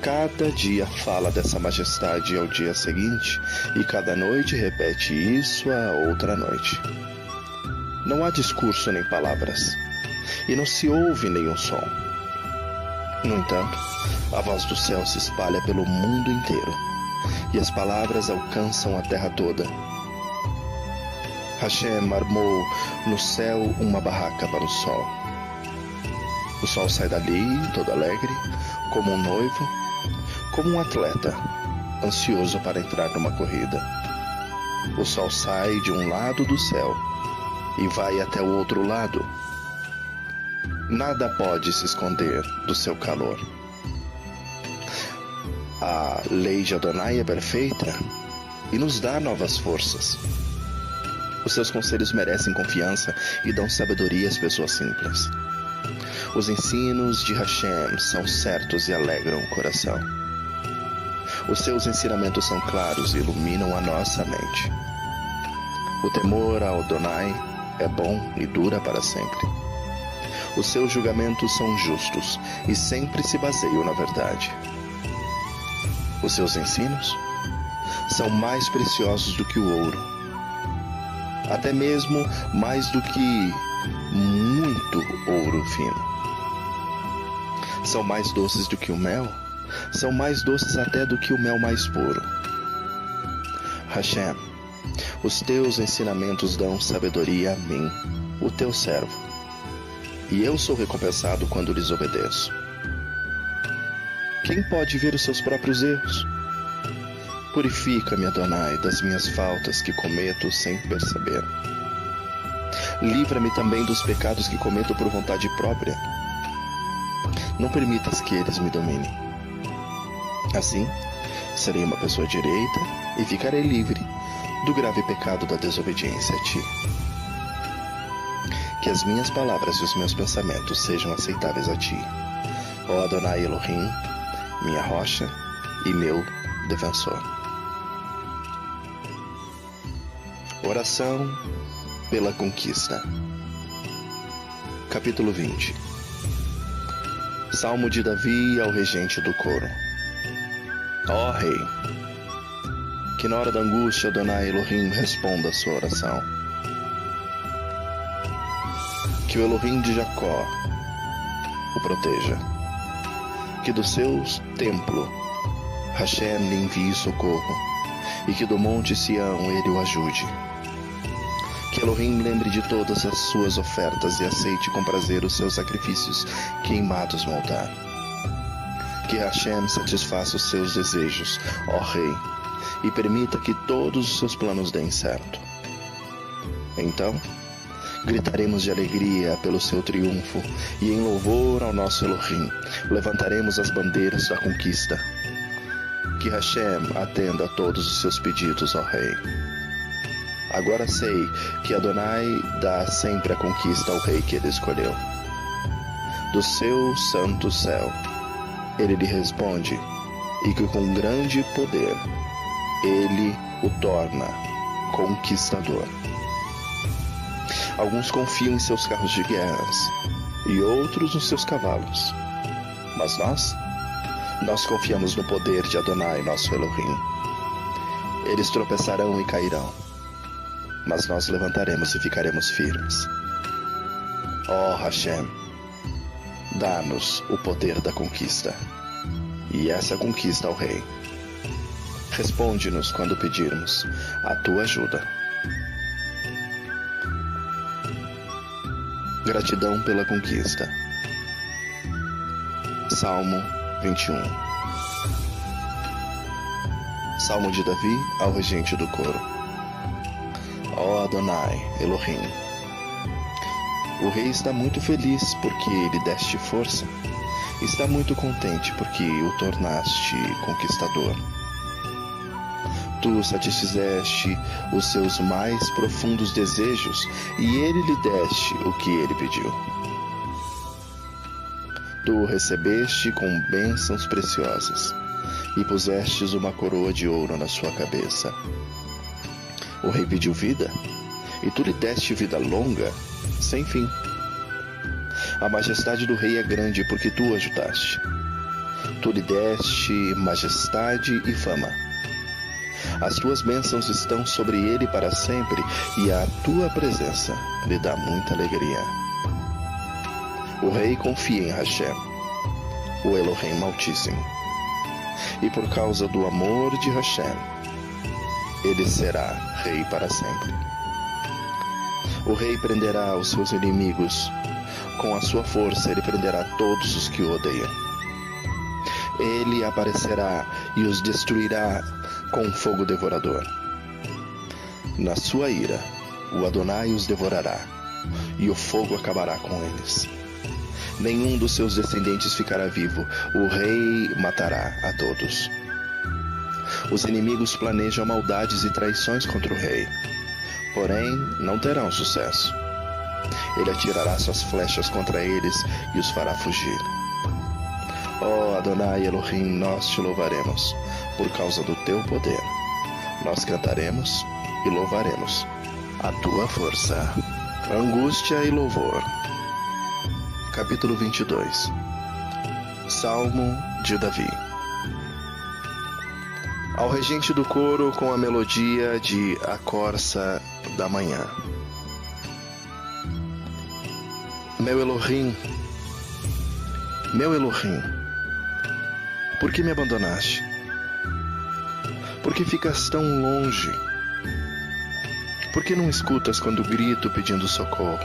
A: Cada dia fala dessa majestade ao dia seguinte e cada noite repete isso à outra noite. Não há discurso nem palavras, e não se ouve nenhum som. No entanto, a voz do céu se espalha pelo mundo inteiro, e as palavras alcançam a terra toda. Hashem armou no céu uma barraca para o sol. O sol sai dali, todo alegre, como um noivo, como um atleta, ansioso para entrar numa corrida. O sol sai de um lado do céu e vai até o outro lado. Nada pode se esconder do seu calor. A lei de Adonai é perfeita e nos dá novas forças. Os seus conselhos merecem confiança e dão sabedoria às pessoas simples. Os ensinos de Hashem são certos e alegram o coração. Os seus ensinamentos são claros e iluminam a nossa mente. O temor ao Adonai é bom e dura para sempre. Os seus julgamentos são justos e sempre se baseiam na verdade. Os seus ensinos são mais preciosos do que o ouro, até mesmo mais do que muito ouro fino. São mais doces do que o mel, são mais doces até do que o mel mais puro. Hashem, os teus ensinamentos dão sabedoria a mim, o teu servo, e eu sou recompensado quando lhes obedeço. Quem pode ver os seus próprios erros? Purifica-me, Adonai, das minhas faltas que cometo sem perceber. Livra-me também dos pecados que cometo por vontade própria. Não permitas que eles me dominem. Assim, serei uma pessoa direita e ficarei livre do grave pecado da desobediência a ti. Que as minhas palavras e os meus pensamentos sejam aceitáveis a ti, ó Adonai Elohim, minha rocha e meu defensor. Oração pela conquista. Capítulo 20. Salmo de Davi ao regente do coro. Ó Rei, que na hora da angústia Adonai Elohim responda a sua oração. Que o Elohim de Jacó o proteja. Que do seu templo Hashem lhe envie socorro, e que do monte Sião ele o ajude. Que Elohim lembre de todas as suas ofertas e aceite com prazer os seus sacrifícios queimados no altar. Que Hashem satisfaça os seus desejos, ó Rei, e permita que todos os seus planos deem certo. Então, gritaremos de alegria pelo seu triunfo, e em louvor ao nosso Elohim, levantaremos as bandeiras da conquista. Que Hashem atenda a todos os seus pedidos, ó Rei. Agora sei que Adonai dá sempre a conquista ao rei que ele escolheu. Do seu santo céu, ele lhe responde, e que com grande poder, ele o torna conquistador. Alguns confiam em seus carros de guerras, e outros nos seus cavalos. Mas nós confiamos no poder de Adonai, nosso Elohim. Eles tropeçarão e cairão, mas nós levantaremos e ficaremos firmes. Ó Hashem, dá-nos o poder da conquista, e essa conquista ao rei. Responde-nos quando pedirmos a tua ajuda. Gratidão pela conquista. Salmo 21. Salmo de Davi ao regente do coro. Ó Adonai, Elohim, o rei está muito feliz porque lhe deste força. Está muito contente porque o tornaste conquistador. Tu satisfizeste os seus mais profundos desejos e ele lhe deste o que ele pediu. Tu o recebeste com bênçãos preciosas e pusestes uma coroa de ouro na sua cabeça. O rei pediu vida e tu lhe deste vida longa, sem fim. A majestade do rei é grande porque tu o ajudaste. Tu lhe deste majestade e fama. As tuas bênçãos estão sobre ele para sempre, e a tua presença lhe dá muita alegria. O rei confia em Hashem, o Elohim Altíssimo, e por causa do amor de Hashem, ele será rei para sempre. O rei prenderá os seus inimigos, com a sua força ele prenderá todos os que o odeiam. Ele aparecerá e os destruirá com fogo devorador. Na sua ira, o Adonai os devorará, e o fogo acabará com eles. Nenhum dos seus descendentes ficará vivo, o rei matará a todos. Os inimigos planejam maldades e traições contra o rei, porém não terão sucesso. Ele atirará suas flechas contra eles e os fará fugir. Ó Adonai Elohim, nós te louvaremos por causa do teu poder. Nós cantaremos e louvaremos a tua força. Angústia e louvor. Capítulo 22. Salmo de Davi. Ao regente do coro com a melodia de A Corça da Manhã. Meu Elohim, por que me abandonaste? Por que ficas tão longe? Por que não escutas quando grito pedindo socorro?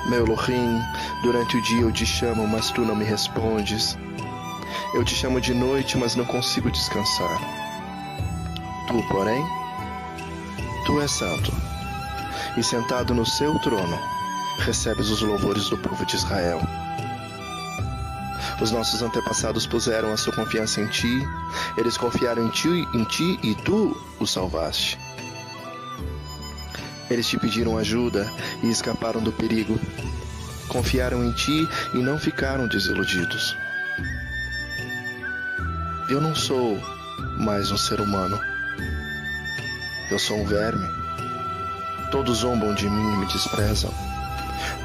A: Meu Elohim, durante o dia eu te chamo, mas tu não me respondes. Eu te chamo de noite, mas não consigo descansar. Tu, porém, tu és santo, e sentado no seu trono, recebes os louvores do povo de Israel. Os nossos antepassados puseram a sua confiança em ti, eles confiaram em ti e tu os salvaste. Eles te pediram ajuda e escaparam do perigo. Confiaram em ti e não ficaram desiludidos. Eu não sou mais um ser humano. Eu sou um verme. Todos zombam de mim e me desprezam.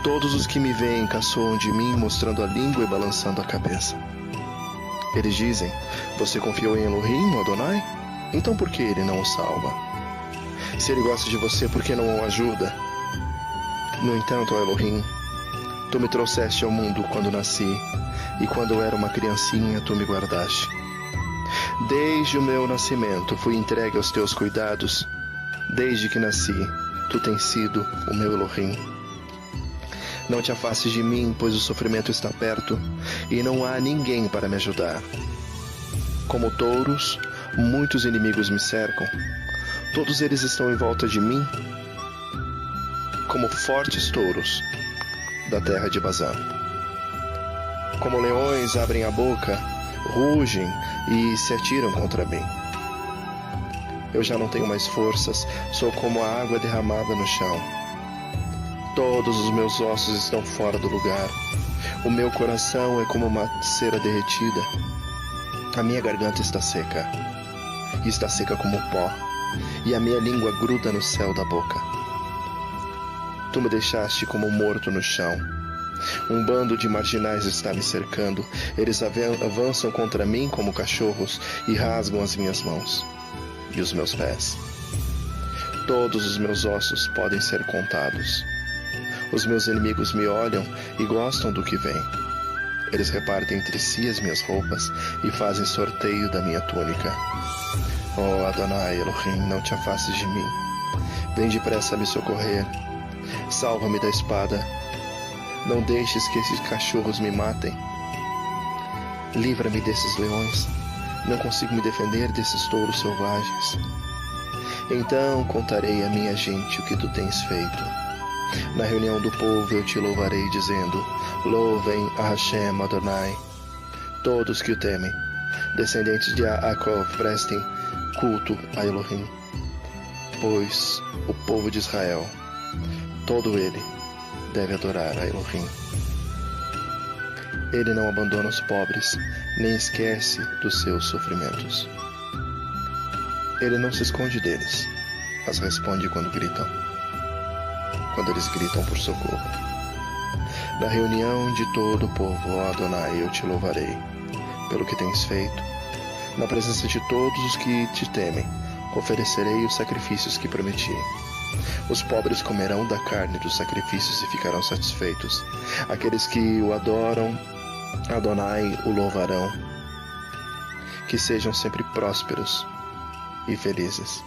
A: Todos os que me veem caçoam de mim, mostrando a língua e balançando a cabeça. Eles dizem, você confiou em Elohim, Adonai? Então por que ele não o salva? Se ele gosta de você, por que não o ajuda? No entanto, ó Elohim, tu me trouxeste ao mundo quando nasci, e quando eu era uma criancinha, tu me guardaste. Desde o meu nascimento fui entregue aos teus cuidados. Desde que nasci, tu tens sido o meu Elohim. Não te afastes de mim, pois o sofrimento está perto, e não há ninguém para me ajudar. Como touros, muitos inimigos me cercam. Todos eles estão em volta de mim, como fortes touros da terra de Bazã. Como leões abrem a boca, rugem e se atiram contra mim. Eu já não tenho mais forças, sou como a água derramada no chão. Todos os meus ossos estão fora do lugar. O meu coração é como uma cera derretida. A minha garganta está seca. Está seca como pó. E a minha língua gruda no céu da boca. Tu me deixaste como morto no chão. Um bando de marginais está me cercando. Eles avançam contra mim como cachorros e rasgam as minhas mãos e os meus pés. Todos os meus ossos podem ser contados. Os meus inimigos me olham e gostam do que vem. Eles repartem entre si as minhas roupas e fazem sorteio da minha túnica. Oh Adonai Elohim, não te afastes de mim. Vem depressa me socorrer. Salva-me da espada. Não deixes que esses cachorros me matem. Livra-me desses leões. Não consigo me defender desses touros selvagens. Então contarei à minha gente o que tu tens feito. Na reunião do povo eu te louvarei, dizendo: louvem a Hashem Adonai. Todos que o temem, descendentes de Yaakov, prestem culto a Elohim. Pois o povo de Israel, todo ele, deve adorar a Elohim. Ele não abandona os pobres, nem esquece dos seus sofrimentos. Ele não se esconde deles, mas responde quando eles gritam por socorro. Na reunião de todo o povo, ó Adonai, eu te louvarei pelo que tens feito. Na presença de todos os que te temem, oferecerei os sacrifícios que prometi. Os pobres comerão da carne dos sacrifícios e ficarão satisfeitos. Aqueles que o adoram, Adonai, o louvarão. Que sejam sempre prósperos e felizes.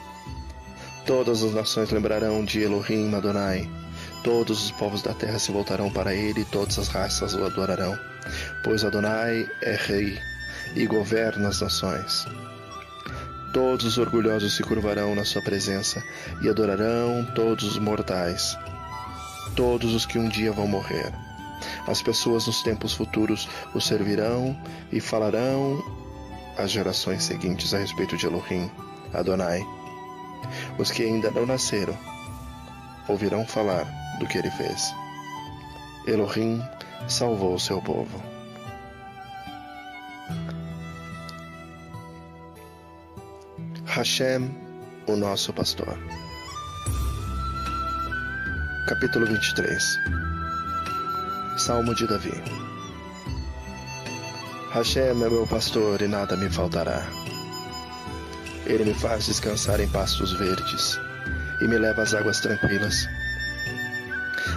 A: Todas as nações lembrarão de Elohim Adonai. Todos os povos da terra se voltarão para ele e todas as raças o adorarão. Pois Adonai é rei e governa as nações. Todos os orgulhosos se curvarão na sua presença e adorarão todos os mortais, todos os que um dia vão morrer. As pessoas nos tempos futuros o servirão e falarão às gerações seguintes a respeito de Elohim, Adonai. Os que ainda não nasceram ouvirão falar do que ele fez. Elohim salvou o seu povo. Hashem, o nosso pastor. Capítulo 23. Salmo de Davi. Hashem é meu pastor e nada me faltará. Ele me faz descansar em pastos verdes e me leva às águas tranquilas.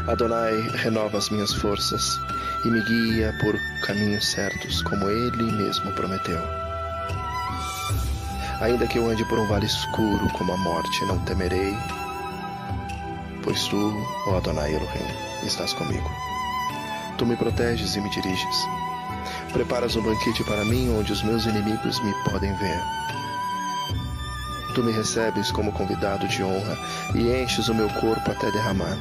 A: Adonai renova as minhas forças e me guia por caminhos certos, como ele mesmo prometeu. Ainda que eu ande por um vale escuro como a morte, não temerei, pois tu, ó Adonai Elohim, estás comigo. Tu me proteges e me diriges. Preparas um banquete para mim onde os meus inimigos me podem ver. Tu me recebes como convidado de honra e enches o meu corpo até derramar.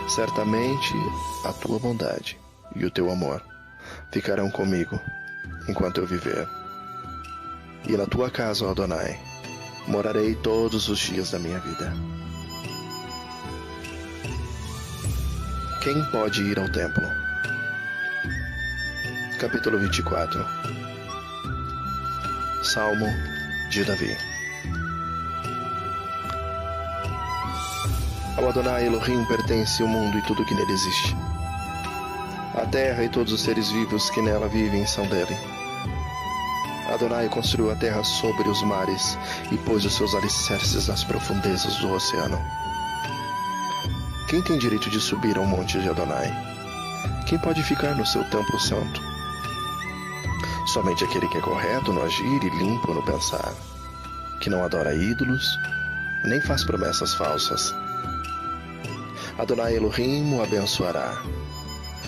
A: Certamente a tua bondade e o teu amor ficarão comigo enquanto eu viver. E na tua casa, ó Adonai, morarei todos os dias da minha vida. Quem pode ir ao templo? Capítulo 24. Salmo de Davi. Ao Adonai Elohim pertence o mundo e tudo que nele existe. A terra e todos os seres vivos que nela vivem são dele. Adonai construiu a terra sobre os mares e pôs os seus alicerces nas profundezas do oceano. Quem tem direito de subir ao monte de Adonai? Quem pode ficar no seu templo santo? Somente aquele que é correto no agir e limpo no pensar, que não adora ídolos, nem faz promessas falsas. Adonai Elohim o abençoará,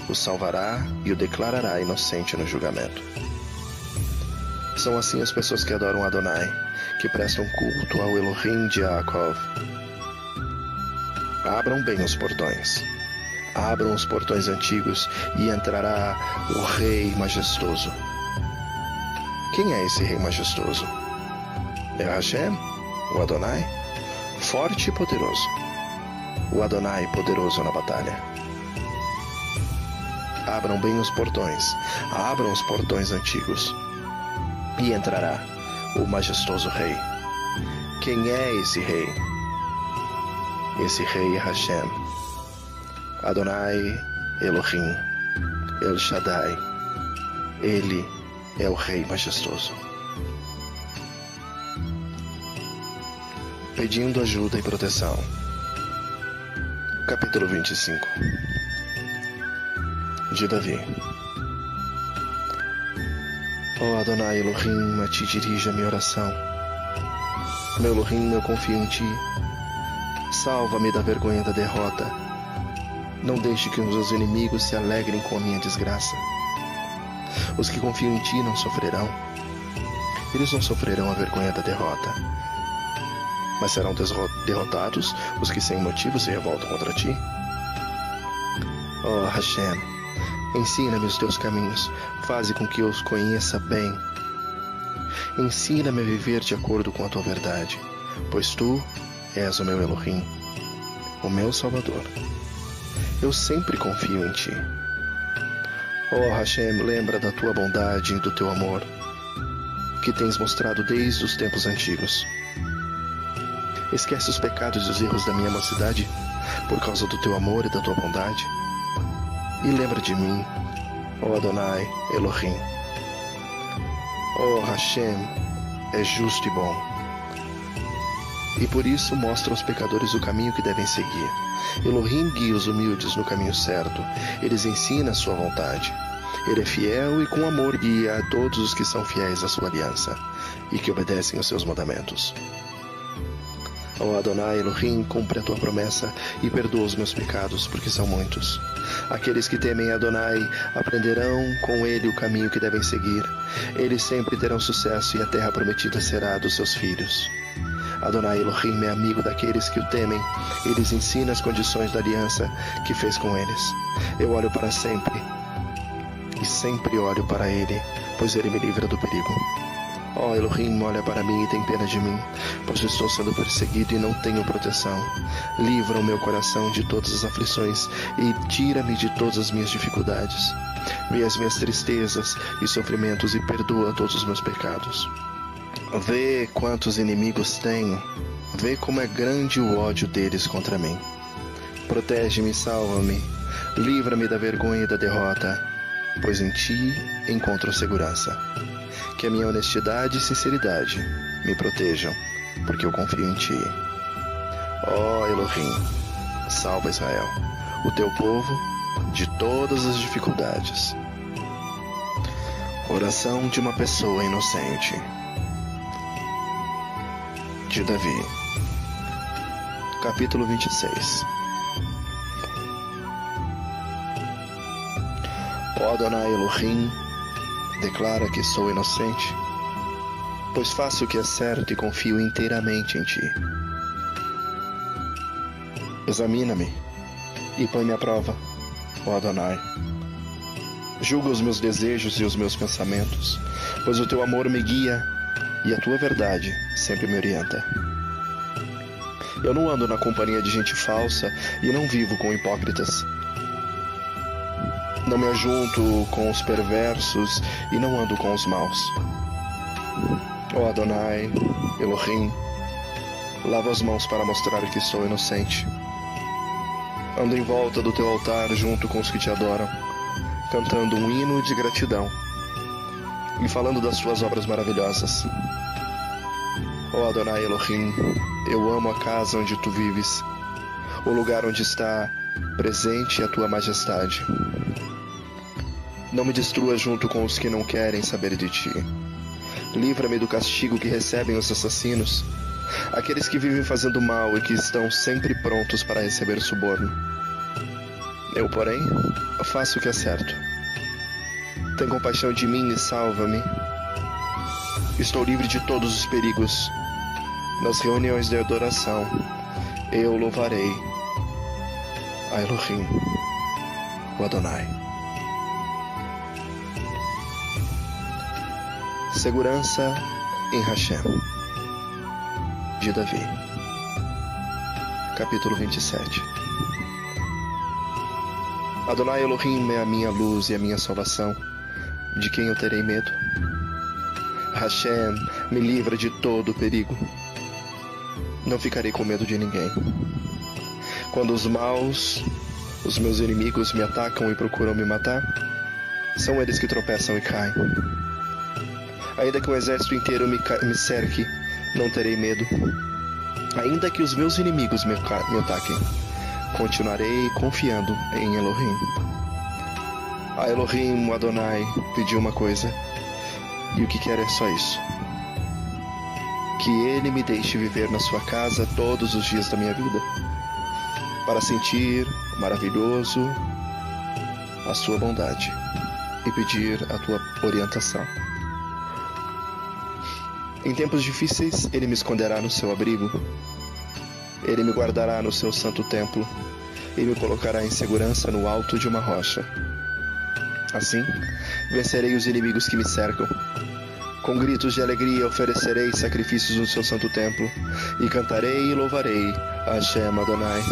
A: o salvará e o declarará inocente no julgamento. São assim as pessoas que adoram Adonai, que prestam culto ao Elohim de Yaakov. Abram bem os portões. Abram os portões antigos e entrará o Rei majestoso. Quem é esse Rei majestoso? É Hashem, o Adonai, forte e poderoso. O Adonai poderoso na batalha. Abram bem os portões, abram os portões antigos, e entrará o majestoso rei. Quem é esse rei? Esse rei é Hashem, Adonai Elohim, El Shaddai. Ele é o rei majestoso. Pedindo ajuda e proteção. Capítulo 25. De Davi. Ó Adonai Elohim, a ti dirijo a minha oração. Meu Elohim, eu confio em ti. Salva-me da vergonha da derrota. Não deixe que os meus inimigos se alegrem com a minha desgraça. Os que confiam em ti não sofrerão. Eles não sofrerão a vergonha da derrota. Mas serão derrotados os que sem motivo se revoltam contra ti. Ó Hashem, ensina-me os teus caminhos, faze com que eu os conheça bem. Ensina-me a viver de acordo com a tua verdade, pois tu és o meu Elohim, o meu Salvador. Eu sempre confio em ti. Ó Hashem, lembra da tua bondade e do teu amor, que tens mostrado desde os tempos antigos. Esquece os pecados e os erros da minha mocidade, por causa do teu amor e da tua bondade. E lembra de mim, ó Adonai Elohim. Ó Hashem, é justo e bom. E por isso mostra aos pecadores o caminho que devem seguir. Elohim guia os humildes no caminho certo. Eles ensina a sua vontade. Ele é fiel e com amor guia a todos os que são fiéis à sua aliança e que obedecem aos seus mandamentos. Ó Adonai Elohim, cumpre a tua promessa e perdoa os meus pecados, porque são muitos. Aqueles que temem Adonai aprenderão com ele o caminho que devem seguir. Eles sempre terão sucesso e a terra prometida será dos seus filhos. Adonai Elohim é amigo daqueles que o temem. Eles ensina as condições da aliança que fez com eles. Eu olho para sempre e sempre olho para ele, pois ele me livra do perigo. Ó Elohim, olha para mim e tem pena de mim, pois eu estou sendo perseguido e não tenho proteção. Livra o meu coração de todas as aflições e tira-me de todas as minhas dificuldades. Vê as minhas tristezas e sofrimentos e perdoa todos os meus pecados. Vê quantos inimigos tenho, vê como é grande o ódio deles contra mim. Protege-me e salva-me, livra-me da vergonha e da derrota, pois em ti encontro segurança. Que a minha honestidade e sinceridade me protejam, porque eu confio em ti. Ó Elohim, salva Israel, o teu povo, de todas as dificuldades. Oração de uma pessoa inocente. De Davi. Capítulo 26. Ó Adonai Elohim, declara que sou inocente, pois faço o que é certo e confio inteiramente em ti. Examina-me e põe-me à prova, ó Adonai. Julga os meus desejos e os meus pensamentos, pois o teu amor me guia e a tua verdade sempre me orienta. Eu não ando na companhia de gente falsa e não vivo com hipócritas. Não me ajunto com os perversos e não ando com os maus. Ó Adonai, Elohim, lavo as mãos para mostrar que sou inocente. Ando em volta do teu altar junto com os que te adoram, cantando um hino de gratidão e falando das tuas obras maravilhosas. Ó Adonai Elohim, eu amo a casa onde tu vives, o lugar onde está presente a tua majestade. Não me destrua junto com os que não querem saber de ti. Livra-me do castigo que recebem os assassinos, aqueles que vivem fazendo mal e que estão sempre prontos para receber suborno. Eu, porém, faço o que é certo. Tem compaixão de mim e salva-me. Estou livre de todos os perigos. Nas reuniões de adoração, eu louvarei a Elohim, o Adonai. Segurança em Hashem. de Davi. Capítulo 27. Adonai Elohim é a minha luz e a minha salvação. De quem eu terei medo? Hashem me livra de todo perigo. Não ficarei com medo de ninguém. Quando os meus inimigos me atacam e procuram me matar, são eles que tropeçam e caem. Ainda que um exército inteiro me cerque, não terei medo. Ainda que os meus inimigos me ataquem, continuarei confiando em Elohim. A Elohim, o Adonai, pediu uma coisa, e o que quer é só isso: que ele me deixe viver na sua casa todos os dias da minha vida, para sentir maravilhoso a sua bondade e pedir a tua orientação. Em tempos difíceis, ele me esconderá no seu abrigo. Ele me guardará no seu santo templo e me colocará em segurança no alto de uma rocha. Assim, vencerei os inimigos que me cercam. Com gritos de alegria oferecerei sacrifícios no seu santo templo e cantarei e louvarei a Hashem Adonai.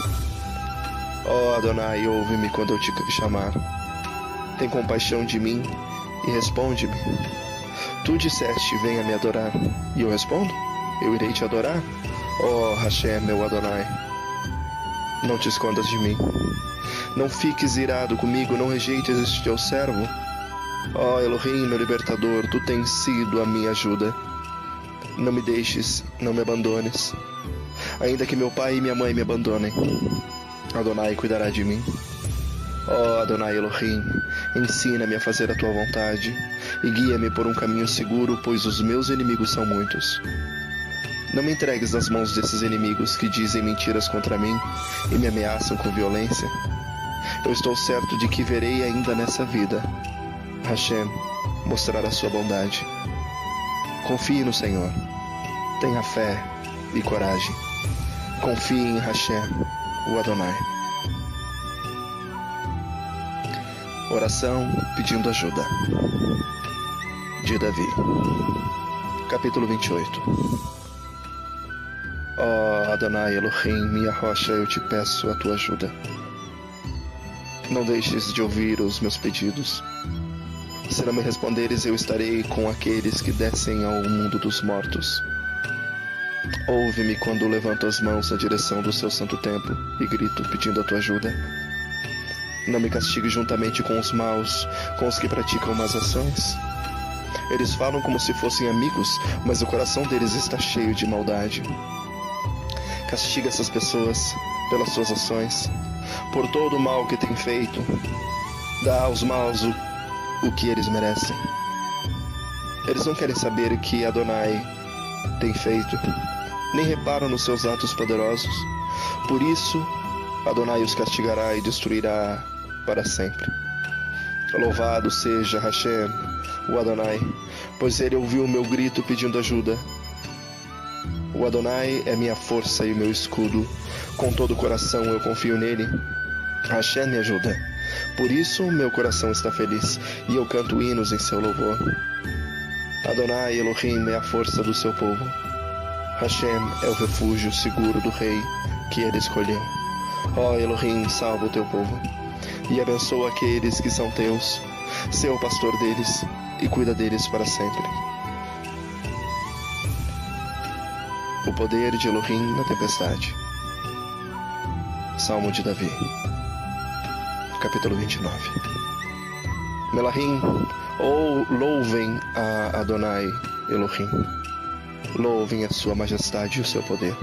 A: Ó Adonai, ouve-me quando eu te chamar. Tem compaixão de mim e responde-me. Tu disseste, venha me adorar, e eu respondo, eu irei te adorar. Ó Hashem, meu Adonai, não te escondas de mim. Não fiques irado comigo, não rejeites este teu servo. Ó Elohim, meu libertador, tu tens sido a minha ajuda. Não me deixes, não me abandones. Ainda que meu pai e minha mãe me abandonem, Adonai cuidará de mim. Ó Adonai Elohim, ensina-me a fazer a tua vontade e guia-me por um caminho seguro, pois os meus inimigos são muitos. Não me entregues nas mãos desses inimigos que dizem mentiras contra mim e me ameaçam com violência. Eu estou certo de que verei ainda nessa vida Hashem mostrar a sua bondade. Confie no Senhor. Tenha fé e coragem. Confie em Hashem, o Adonai. Oração pedindo ajuda, de Davi. Capítulo 28. Ó Adonai Elohim, minha rocha, eu te peço a tua ajuda. Não deixes de ouvir os meus pedidos. Se não me responderes, eu estarei com aqueles que descem ao mundo dos mortos. Ouve-me quando levanto as mãos na direção do seu santo templo e grito pedindo a tua ajuda. Não me castigue juntamente com os maus, com os que praticam más ações. Eles falam como se fossem amigos, mas o coração deles está cheio de maldade. Castiga essas pessoas pelas suas ações, por todo o mal que têm feito. Dá aos maus o que eles merecem. Eles não querem saber o que Adonai tem feito, nem reparam nos seus atos poderosos. Por isso, Adonai os castigará e destruirá para sempre. Louvado seja Hashem, o Adonai, pois ele ouviu o meu grito pedindo ajuda. O Adonai é minha força e meu escudo. Com todo o coração eu confio nele. Hashem me ajuda. Por isso meu coração está feliz e eu canto hinos em seu louvor. Adonai Elohim é a força do seu povo. Hashem é o refúgio seguro do rei que ele escolheu. Ó Elohim, salva o teu povo e abençoa aqueles que são teus. Sê o pastor deles e cuida deles para sempre. O poder de Elohim na tempestade. Salmo de Davi. Capítulo 29. Melahim, louvem a Adonai Elohim. Louvem a sua majestade e o seu poder.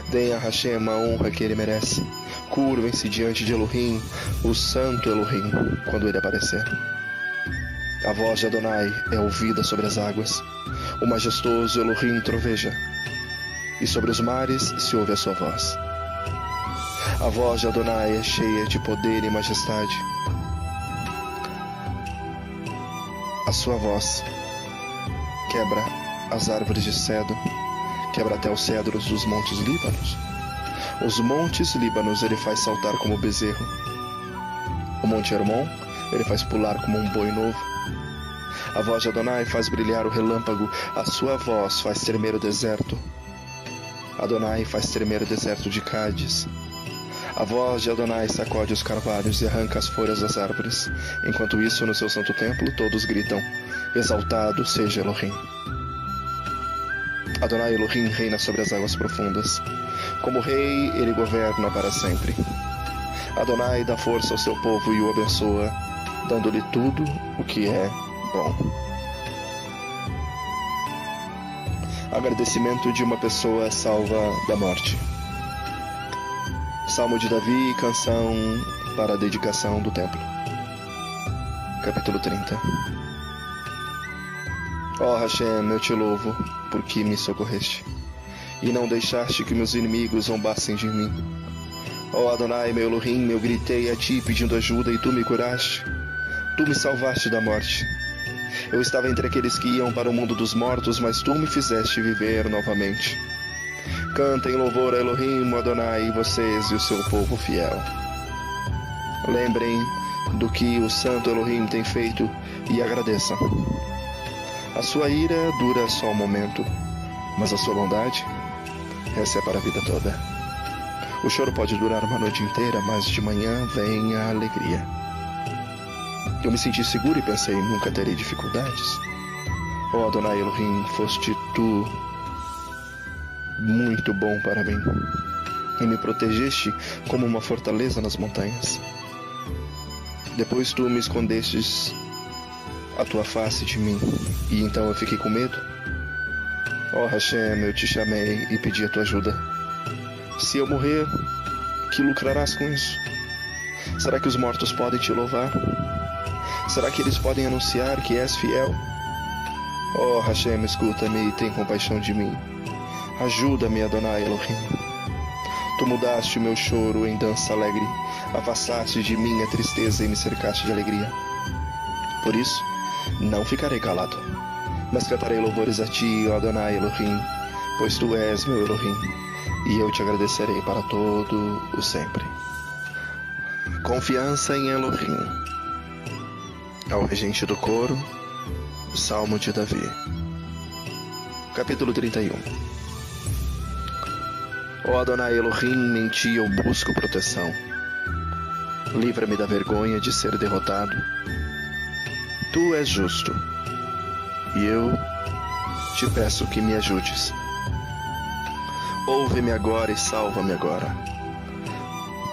A: Deem a Hashem a honra que ele merece. Curvem-se diante de Elohim, o santo Elohim, quando ele aparecer. A voz de Adonai é ouvida sobre as águas. O majestoso Elohim troveja, e sobre os mares se ouve a sua voz. A voz de Adonai é cheia de poder e majestade. A sua voz quebra as árvores de cedro, quebra até os cedros dos montes Líbanos. Os montes Líbanos ele faz saltar como bezerro. O monte Hermon ele faz pular como um boi novo. A voz de Adonai faz brilhar o relâmpago, a sua voz faz tremer o deserto. Adonai faz tremer o deserto de Cádiz. A voz de Adonai sacode os carvalhos e arranca as folhas das árvores. Enquanto isso, no seu santo templo, todos gritam: exaltado seja Elohim. Adonai Elohim reina sobre as águas profundas. Como rei, ele governa para sempre. Adonai dá força ao seu povo e o abençoa, dando-lhe tudo o que é bom. Agradecimento de uma pessoa salva da morte. Salmo de Davi, canção para a dedicação do templo. Capítulo 30. Ó Hashem, eu te louvo, porque me socorreste, e não deixaste que meus inimigos zombassem de mim. Ó Adonai, meu Elohim, eu gritei a ti pedindo ajuda, e tu me curaste. Tu me salvaste da morte. Eu estava entre aqueles que iam para o mundo dos mortos, mas tu me fizeste viver novamente. Cantem louvor a Elohim, Adonai, vocês e o seu povo fiel. Lembrem do que o santo Elohim tem feito e agradeçam. A sua ira dura só um momento, mas a sua bondade, essa é para a vida toda. O choro pode durar uma noite inteira, mas de manhã vem a alegria. Eu me senti seguro e pensei, nunca terei dificuldades. Ó Adonai Elohim, foste tu muito bom para mim, e me protegeste como uma fortaleza nas montanhas. Depois tu me escondestes a tua face de mim, e então eu fiquei com medo. Ó Hashem, eu te chamei e pedi a tua ajuda. Se eu morrer, que lucrarás com isso? Será que os mortos podem te louvar? Será que eles podem anunciar que és fiel? Ó Hashem, escuta-me e tem compaixão de mim. Ajuda-me, Adonai Elohim. Tu mudaste o meu choro em dança alegre, afastaste de mim a tristeza e me cercaste de alegria. Por isso, não ficarei calado, mas cantarei louvores a ti, ó Adonai Elohim, pois tu és meu Elohim, e eu te agradecerei para todo o sempre. Confiança em Elohim. Ao regente do coro, Salmo de Davi. Capítulo 31. Ó Adonai Elohim, em ti eu busco proteção. Livra-me da vergonha de ser derrotado. Tu és justo, e eu te peço que me ajudes. Ouve-me agora e salva-me agora.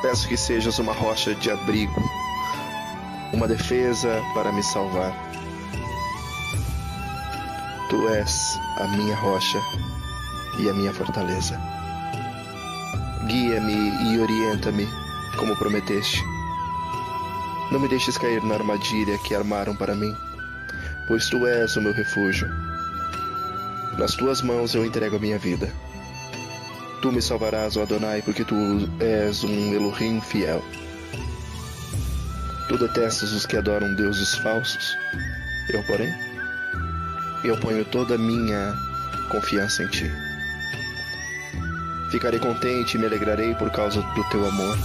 A: Peço que sejas uma rocha de abrigo, uma defesa para me salvar. Tu és a minha rocha e a minha fortaleza. Guia-me e orienta-me, como prometeste. Não me deixes cair na armadilha que armaram para mim, pois tu és o meu refúgio. Nas tuas mãos eu entrego a minha vida. Tu me salvarás, ó Adonai, porque tu és um Elohim fiel. Tu detestas os que adoram deuses falsos. Eu, porém, eu ponho toda a minha confiança em ti. Ficarei contente e me alegrarei por causa do teu amor.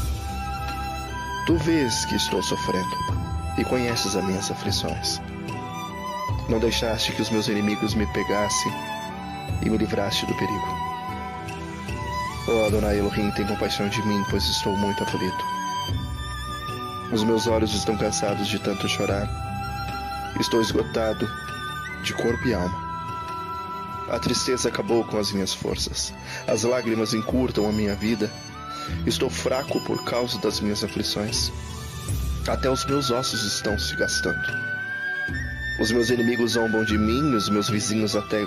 A: Tu vês que estou sofrendo e conheces as minhas aflições. Não deixaste que os meus inimigos me pegassem e me livraste do perigo. Ó Adonai Elohim, tem compaixão de mim, pois estou muito aflito. Os meus olhos estão cansados de tanto chorar. Estou esgotado de corpo e alma. A tristeza acabou com as minhas forças. As lágrimas encurtam a minha vida. Estou fraco por causa das minhas aflições. Até os meus ossos estão se gastando. Os meus inimigos zombam de mim, os meus vizinhos até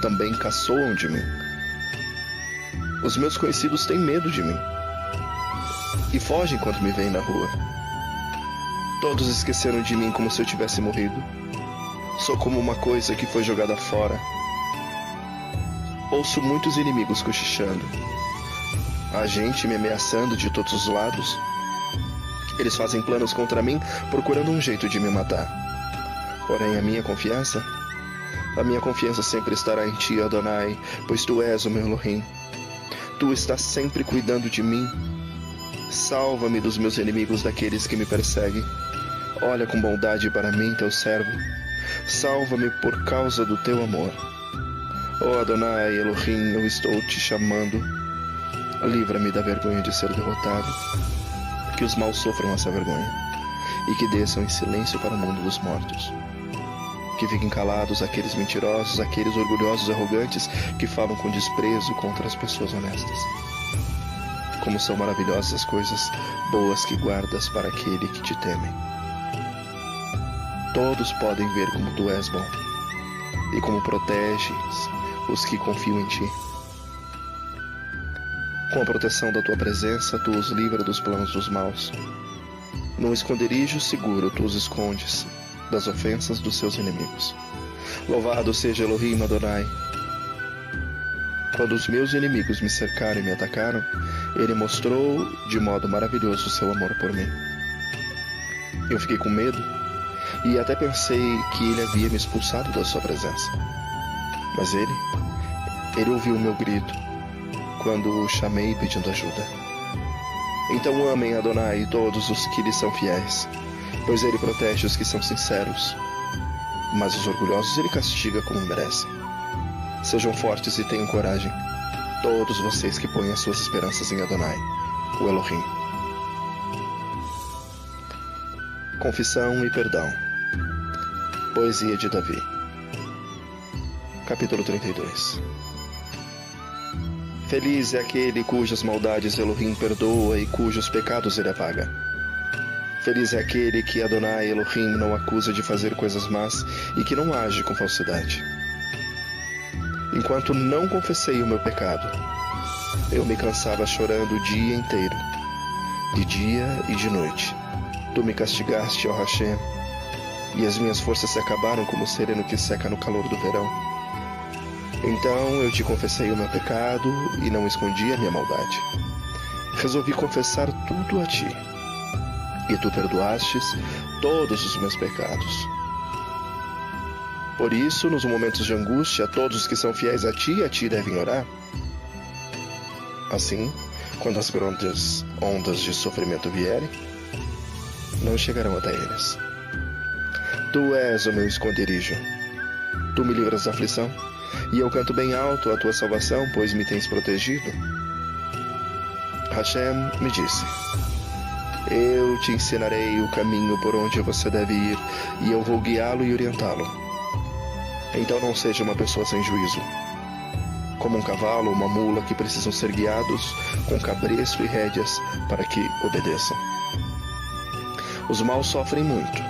A: também caçoam de mim. Os meus conhecidos têm medo de mim e fogem quando me veem na rua. Todos esqueceram de mim como se eu tivesse morrido. Sou como uma coisa que foi jogada fora. Ouço muitos inimigos cochichando. Há gente me ameaçando de todos os lados. Eles fazem planos contra mim, procurando um jeito de me matar. Porém, a minha confiança sempre estará em ti, Adonai, pois tu és o meu Elohim. Tu estás sempre cuidando de mim. Salva-me dos meus inimigos, daqueles que me perseguem. Olha com bondade para mim, teu servo. Salva-me por causa do teu amor. Ó Adonai Elohim, eu estou te chamando. Livra-me da vergonha de ser derrotado. Que os maus sofram essa vergonha e que desçam em silêncio para o mundo dos mortos. Que fiquem calados aqueles mentirosos, aqueles orgulhosos e arrogantes que falam com desprezo contra as pessoas honestas. Como são maravilhosas as coisas boas que guardas para aquele que te temem. Todos podem ver como tu és bom e como proteges os que confiam em ti. Com a proteção da tua presença, tu os livra dos planos dos maus. Num esconderijo seguro, tu os escondes das ofensas dos seus inimigos. Louvado seja Elohim Adonai. Quando os meus inimigos me cercaram e me atacaram, ele mostrou de modo maravilhoso o seu amor por mim. Eu fiquei com medo e até pensei que ele havia me expulsado da sua presença. Mas ele ouviu o meu grito quando o chamei pedindo ajuda. Então amem Adonai todos os que lhe são fiéis, pois ele protege os que são sinceros, mas os orgulhosos ele castiga como merecem. Sejam fortes e tenham coragem, todos vocês que põem as suas esperanças em Adonai, o Elohim. Confissão e perdão. Poesia de Davi. Capítulo 32. Feliz é aquele cujas maldades Elohim perdoa e cujos pecados ele apaga. Feliz é aquele que Adonai Elohim não acusa de fazer coisas más e que não age com falsidade. Enquanto não confessei o meu pecado, eu me cansava chorando o dia inteiro, de dia e de noite. Tu me castigaste, ó Hashem, e as minhas forças se acabaram como o sereno que seca no calor do verão. Então eu te confessei o meu pecado e não escondi a minha maldade. Resolvi confessar tudo a ti, e tu perdoastes todos os meus pecados. Por isso, nos momentos de angústia, todos os que são fiéis a ti devem orar. Assim, quando as grandes ondas de sofrimento vierem, não chegarão até eles. Tu és o meu esconderijo. Tu me livras da aflição, e eu canto bem alto a tua salvação, pois me tens protegido. Hashem me disse: eu te ensinarei o caminho por onde você deve ir, e eu vou guiá-lo e orientá-lo. Então não seja uma pessoa sem juízo, como um cavalo ou uma mula que precisam ser guiados com cabresto e rédeas para que obedeçam. Os maus sofrem muito,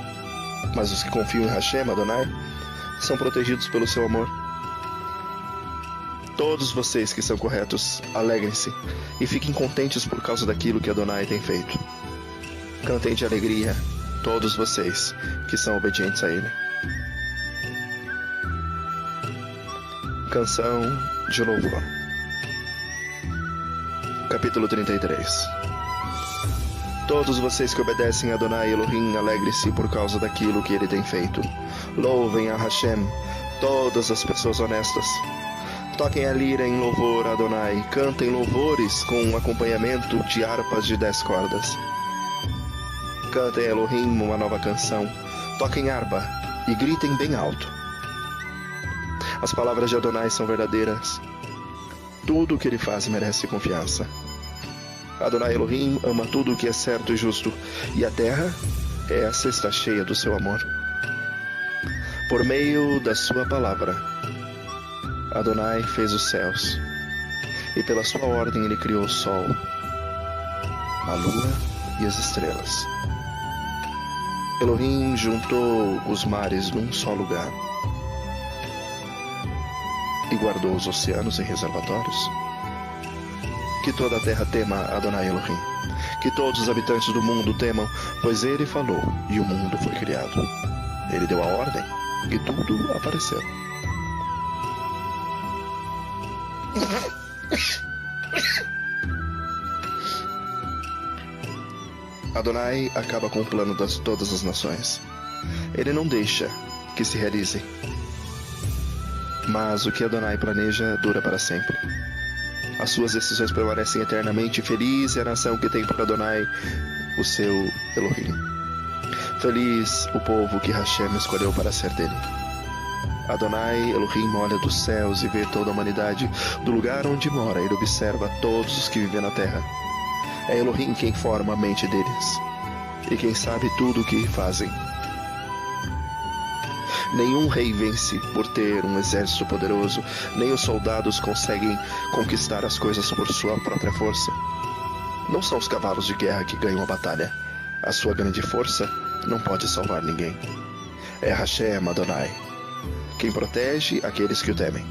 A: mas os que confiam em Hashem, Adonai, são protegidos pelo seu amor. Todos vocês que são corretos, alegrem-se e fiquem contentes por causa daquilo que Adonai tem feito. Cantem de alegria, todos vocês que são obedientes a ele. Canção de louvor. Capítulo 33. Todos vocês que obedecem a Adonai Elohim, alegre-se por causa daquilo que ele tem feito. Louvem a Hashem, todas as pessoas honestas. Toquem a lira em louvor a Adonai, cantem louvores com um acompanhamento de harpas de 10 cordas. Cantem a Elohim uma nova canção, toquem harpa e gritem bem alto. As palavras de Adonai são verdadeiras. Tudo o que ele faz merece confiança. Adonai Elohim ama tudo o que é certo e justo, e a terra é a cesta cheia do seu amor. Por meio da sua palavra, Adonai fez os céus, e pela sua ordem ele criou o sol, a lua e as estrelas. Elohim juntou os mares num só lugar e guardou os oceanos em reservatórios. Que toda a terra tema Adonai Elohim, que todos os habitantes do mundo temam, pois ele falou e o mundo foi criado. Ele deu a ordem e tudo apareceu. Adonai acaba com o plano de todas as nações. Ele não deixa que se realize. Mas o que Adonai planeja dura para sempre. As suas decisões permanecem eternamente. Feliz é a nação que tem por Adonai o seu Elohim. Feliz o povo que Hashem escolheu para ser dele. Adonai Elohim olha dos céus e vê toda a humanidade. Do lugar onde mora, ele observa todos os que vivem na terra. É Elohim quem forma a mente deles e quem sabe tudo o que fazem. Nenhum rei vence por ter um exército poderoso, nem os soldados conseguem conquistar as coisas por sua própria força. Não são os cavalos de guerra que ganham a batalha. A sua grande força não pode salvar ninguém. É Hashem Adonai, quem protege aqueles que o temem.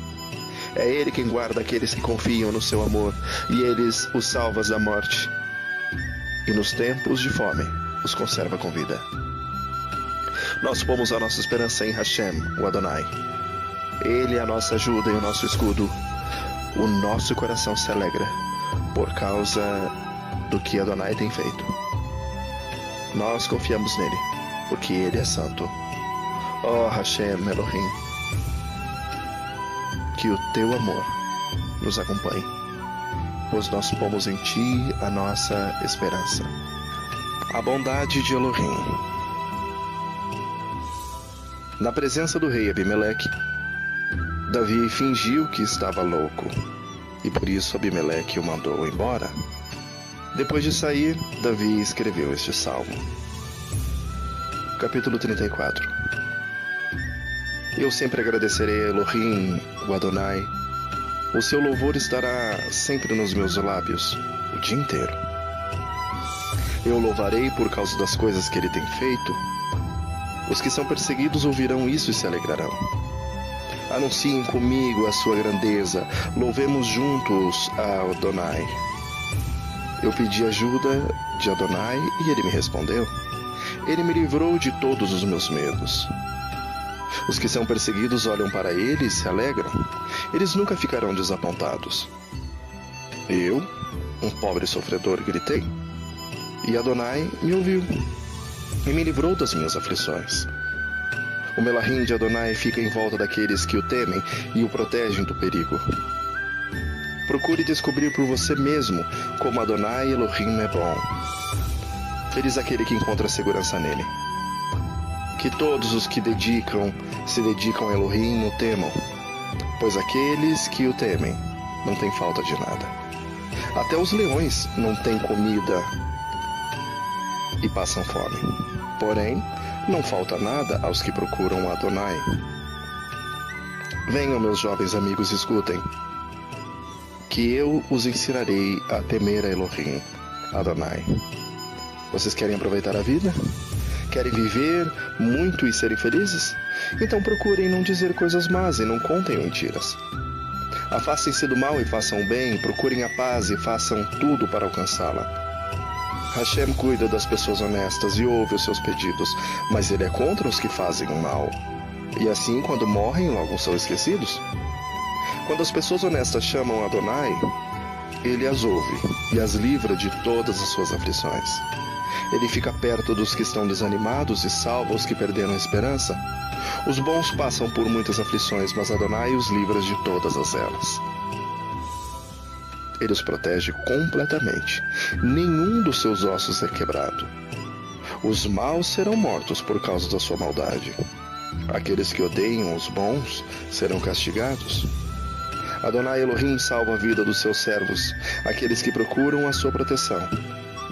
A: É Ele quem guarda aqueles que confiam no seu amor, e eles os salva da morte. E nos tempos de fome, os conserva com vida. Nós pomos a nossa esperança em Hashem, o Adonai. Ele é a nossa ajuda e o nosso escudo. O nosso coração se alegra por causa do que Adonai tem feito. Nós confiamos nele, porque ele é santo. Oh Hashem Elohim, que o teu amor nos acompanhe, pois nós pomos em ti a nossa esperança. A bondade de Elohim. Na presença do rei Abimeleque, Davi fingiu que estava louco, e por isso Abimeleque o mandou embora. Depois de sair, Davi escreveu este salmo. Capítulo 34. Eu sempre agradecerei a Elohim, o Adonai. O seu louvor estará sempre nos meus lábios, o dia inteiro. Eu louvarei por causa das coisas que ele tem feito. Os que são perseguidos ouvirão isso e se alegrarão. Anunciem comigo a sua grandeza. Louvemos juntos a Adonai. Eu pedi ajuda de Adonai e ele me respondeu. Ele me livrou de todos os meus medos. Os que são perseguidos olham para ele e se alegram. Eles nunca ficarão desapontados. Eu, um pobre sofredor, gritei. E Adonai me ouviu e me livrou das minhas aflições. O melahim de Adonai fica em volta daqueles que o temem e o protegem do perigo. Procure descobrir por você mesmo como Adonai Elohim é bom. Feliz aquele que encontra segurança nele. Que todos os que se dedicam a Elohim o temam, pois aqueles que o temem não têm falta de nada. Até os leões não têm comida e passam fome. Porém, não falta nada aos que procuram Adonai. Venham, meus jovens amigos, escutem, que eu os ensinarei a temer a Elohim, Adonai. Vocês querem aproveitar a vida? Querem viver muito e serem felizes? Então procurem não dizer coisas más e não contem mentiras. Afastem-se do mal e façam o bem, procurem a paz e façam tudo para alcançá-la. Hashem cuida das pessoas honestas e ouve os seus pedidos, mas ele é contra os que fazem o mal. E assim, quando morrem, logo são esquecidos. Quando as pessoas honestas chamam Adonai, ele as ouve e as livra de todas as suas aflições. Ele fica perto dos que estão desanimados e salva os que perderam a esperança. Os bons passam por muitas aflições, mas Adonai os livra de todas elas. Ele os protege completamente. Nenhum dos seus ossos é quebrado. Os maus serão mortos por causa da sua maldade. Aqueles que odeiam os bons serão castigados. Adonai Elohim salva a vida dos seus servos. Aqueles que procuram a sua proteção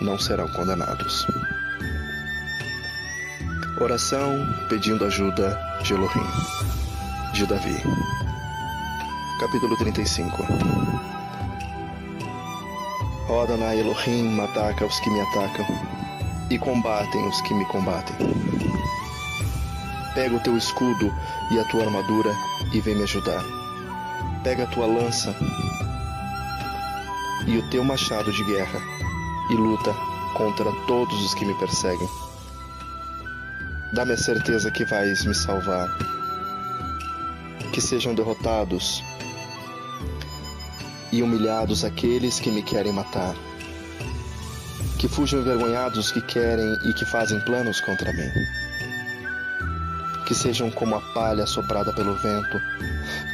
A: não serão condenados. Oração pedindo ajuda de Elohim, de Davi. Capítulo 35. Ó Adonai Elohim, ataca os que me atacam e combatem os que me combatem. Pega o teu escudo e a tua armadura e vem me ajudar. Pega a tua lança e o teu machado de guerra e luta contra todos os que me perseguem. Dá-me a certeza que vais me salvar. Que sejam derrotados e humilhados aqueles que me querem matar. Que fujam envergonhados os que querem e que fazem planos contra mim. Que sejam como a palha soprada pelo vento,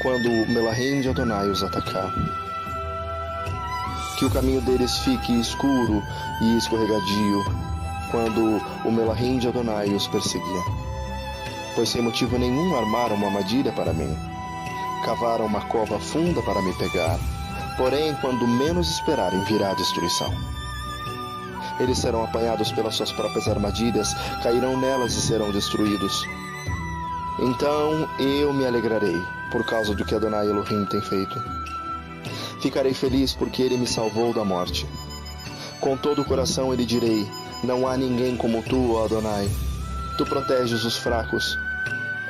A: quando o melahim de Adonai os atacar. Que o caminho deles fique escuro e escorregadio, quando o melahim de Adonai os perseguir. pois sem motivo nenhum armaram uma armadilha para mim. Cavaram uma cova funda para me pegar, porém, quando menos esperarem, virá a destruição. Eles serão apanhados pelas suas próprias armadilhas, cairão nelas e serão destruídos. Então eu me alegrarei, por causa do que Adonai Elohim tem feito. Ficarei feliz porque ele me salvou da morte. Com todo o coração lhe direi, não há ninguém como tu, ó Adonai. Tu proteges os fracos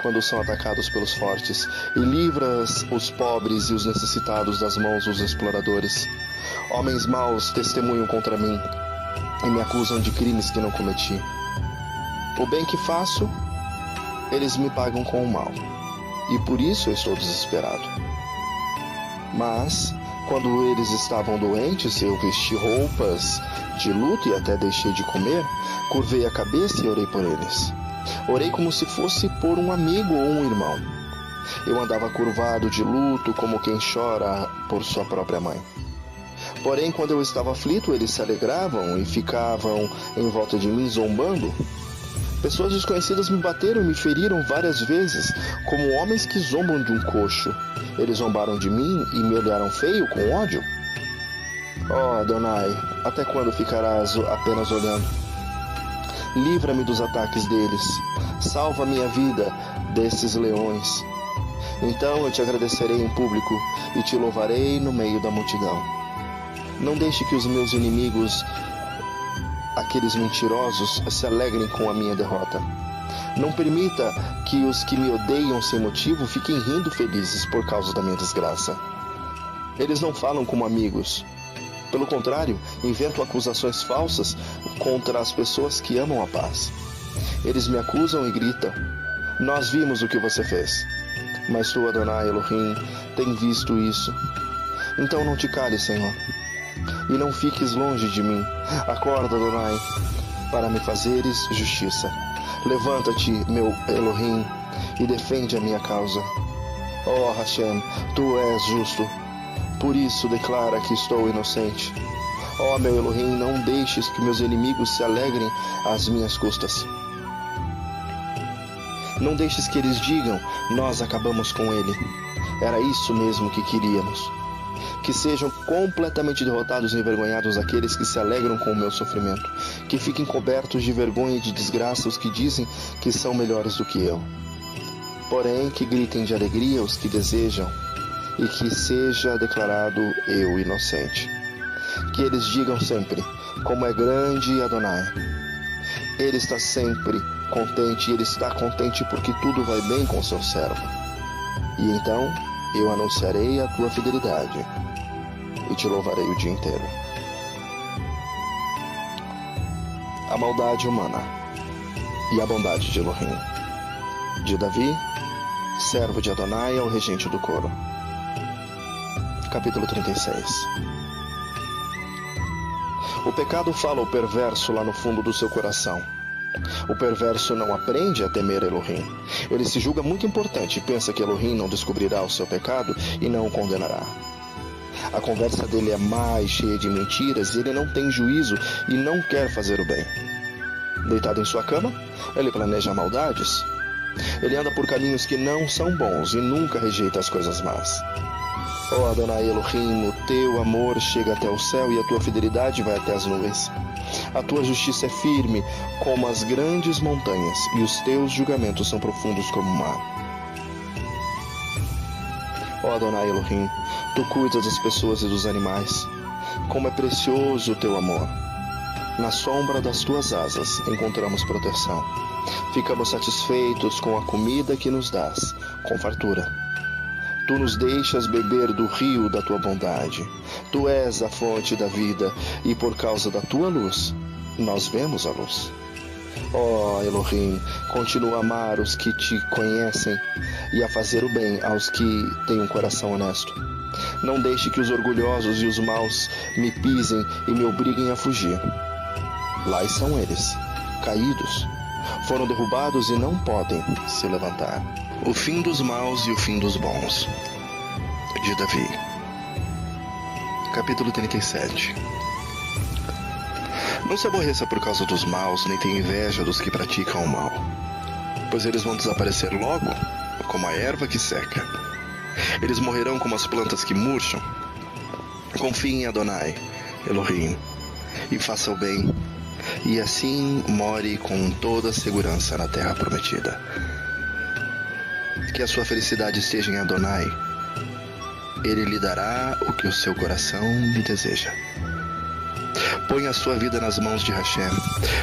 A: quando são atacados pelos fortes, e livras os pobres e os necessitados das mãos dos exploradores. Homens maus testemunham contra mim e me acusam de crimes que não cometi. O bem que faço, eles me pagam com o mal, e por isso eu estou desesperado. Mas, quando eles estavam doentes, eu vesti roupas de luto e até deixei de comer, curvei a cabeça e orei por eles. Orei como se fosse por um amigo ou um irmão. Eu andava curvado de luto como quem chora por sua própria mãe. Porém, quando eu estava aflito, eles se alegravam e ficavam em volta de mim zombando. Pessoas desconhecidas me bateram e me feriram várias vezes, como homens que zombam de um coxo. Eles zombaram de mim e me olharam feio com ódio. Ó Adonai, até quando ficarás apenas olhando? Livra-me dos ataques deles. Salva minha vida desses leões. Então eu te agradecerei em público e te louvarei no meio da multidão. Não deixe que os meus inimigos, aqueles mentirosos, se alegrem com a minha derrota. Não permita que os que me odeiam sem motivo fiquem rindo felizes por causa da minha desgraça. Eles não falam como amigos. Pelo contrário, inventam acusações falsas contra as pessoas que amam a paz. Eles me acusam e gritam, nós vimos o que você fez. Mas tu, Adonai Elohim, tem visto isso. Então não te cales, Senhor, e não fiques longe de mim. Acorda, Adonai, para me fazeres justiça. Levanta-te, meu Elohim, e defende a minha causa. Ó Hashem, tu és justo. Por isso declara que estou inocente. Ó meu Elohim, não deixes que meus inimigos se alegrem às minhas custas. Não deixes que eles digam, nós acabamos com ele. Era isso mesmo que queríamos. Que sejam completamente derrotados e envergonhados aqueles que se alegram com o meu sofrimento. Que fiquem cobertos de vergonha e de desgraça os que dizem que são melhores do que eu. Porém, que gritem de alegria os que desejam, e que seja declarado eu inocente. Que eles digam sempre, como é grande Adonai. Ele está sempre contente, e ele está contente porque tudo vai bem com seu servo. E então eu anunciarei a tua fidelidade e te louvarei o dia inteiro. A maldade humana e a bondade de Elohim. De Davi, servo de Adonai, ao regente do coro. Capítulo 36. O pecado fala ao perverso lá no fundo do seu coração. O perverso não aprende a temer Elohim. Ele se julga muito importante e pensa que Elohim não descobrirá o seu pecado e não o condenará. A conversa dele é má e cheia de mentiras e ele não tem juízo e não quer fazer o bem. Deitado em sua cama, ele planeja maldades. Ele anda por caminhos que não são bons e nunca rejeita as coisas más. Ó Adonai Elohim, o teu amor chega até o céu e a tua fidelidade vai até as nuvens. A tua justiça é firme como as grandes montanhas e os teus julgamentos são profundos como o mar. Ó Adonai Elohim, tu cuidas das pessoas e dos animais. Como é precioso o teu amor. Na sombra das tuas asas encontramos proteção. Ficamos satisfeitos com a comida que nos dás, com fartura. Tu nos deixas beber do rio da tua bondade. Tu és a fonte da vida, e por causa da tua luz, nós vemos a luz. Ó Elohim, continua a amar os que te conhecem e a fazer o bem aos que têm um coração honesto. Não deixe que os orgulhosos e os maus me pisem e me obriguem a fugir. Lá estão eles, caídos. Foram derrubados e não podem se levantar. O fim dos maus e o fim dos bons. De Davi. Capítulo 37. Não se aborreça por causa dos maus, nem tenha inveja dos que praticam o mal. pois eles vão desaparecer logo, como a erva que seca. Eles morrerão como as plantas que murcham. Confie em Adonai, Elohim, e faça o bem, e assim more com toda segurança na terra prometida. Que a sua felicidade esteja em Adonai. Ele lhe dará o que o seu coração lhe deseja. Ponha a sua vida nas mãos de Hashem.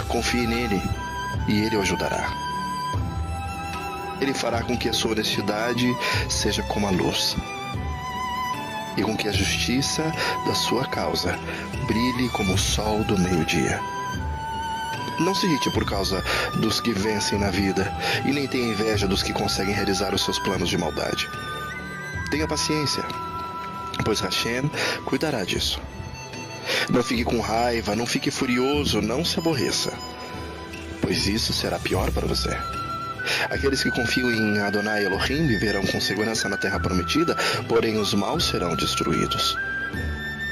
A: Confie nele e ele o ajudará. Ele fará com que a sua honestidade seja como a luz, e com que a justiça da sua causa brilhe como o sol do meio-dia. Não se irrite por causa dos que vencem na vida, e nem tenha inveja dos que conseguem realizar os seus planos de maldade. Tenha paciência, pois Hashem cuidará disso. Não fique com raiva, não fique furioso, não se aborreça, pois isso será pior para você. Aqueles que confiam em Adonai Elohim viverão com segurança na terra prometida, porém os maus serão destruídos.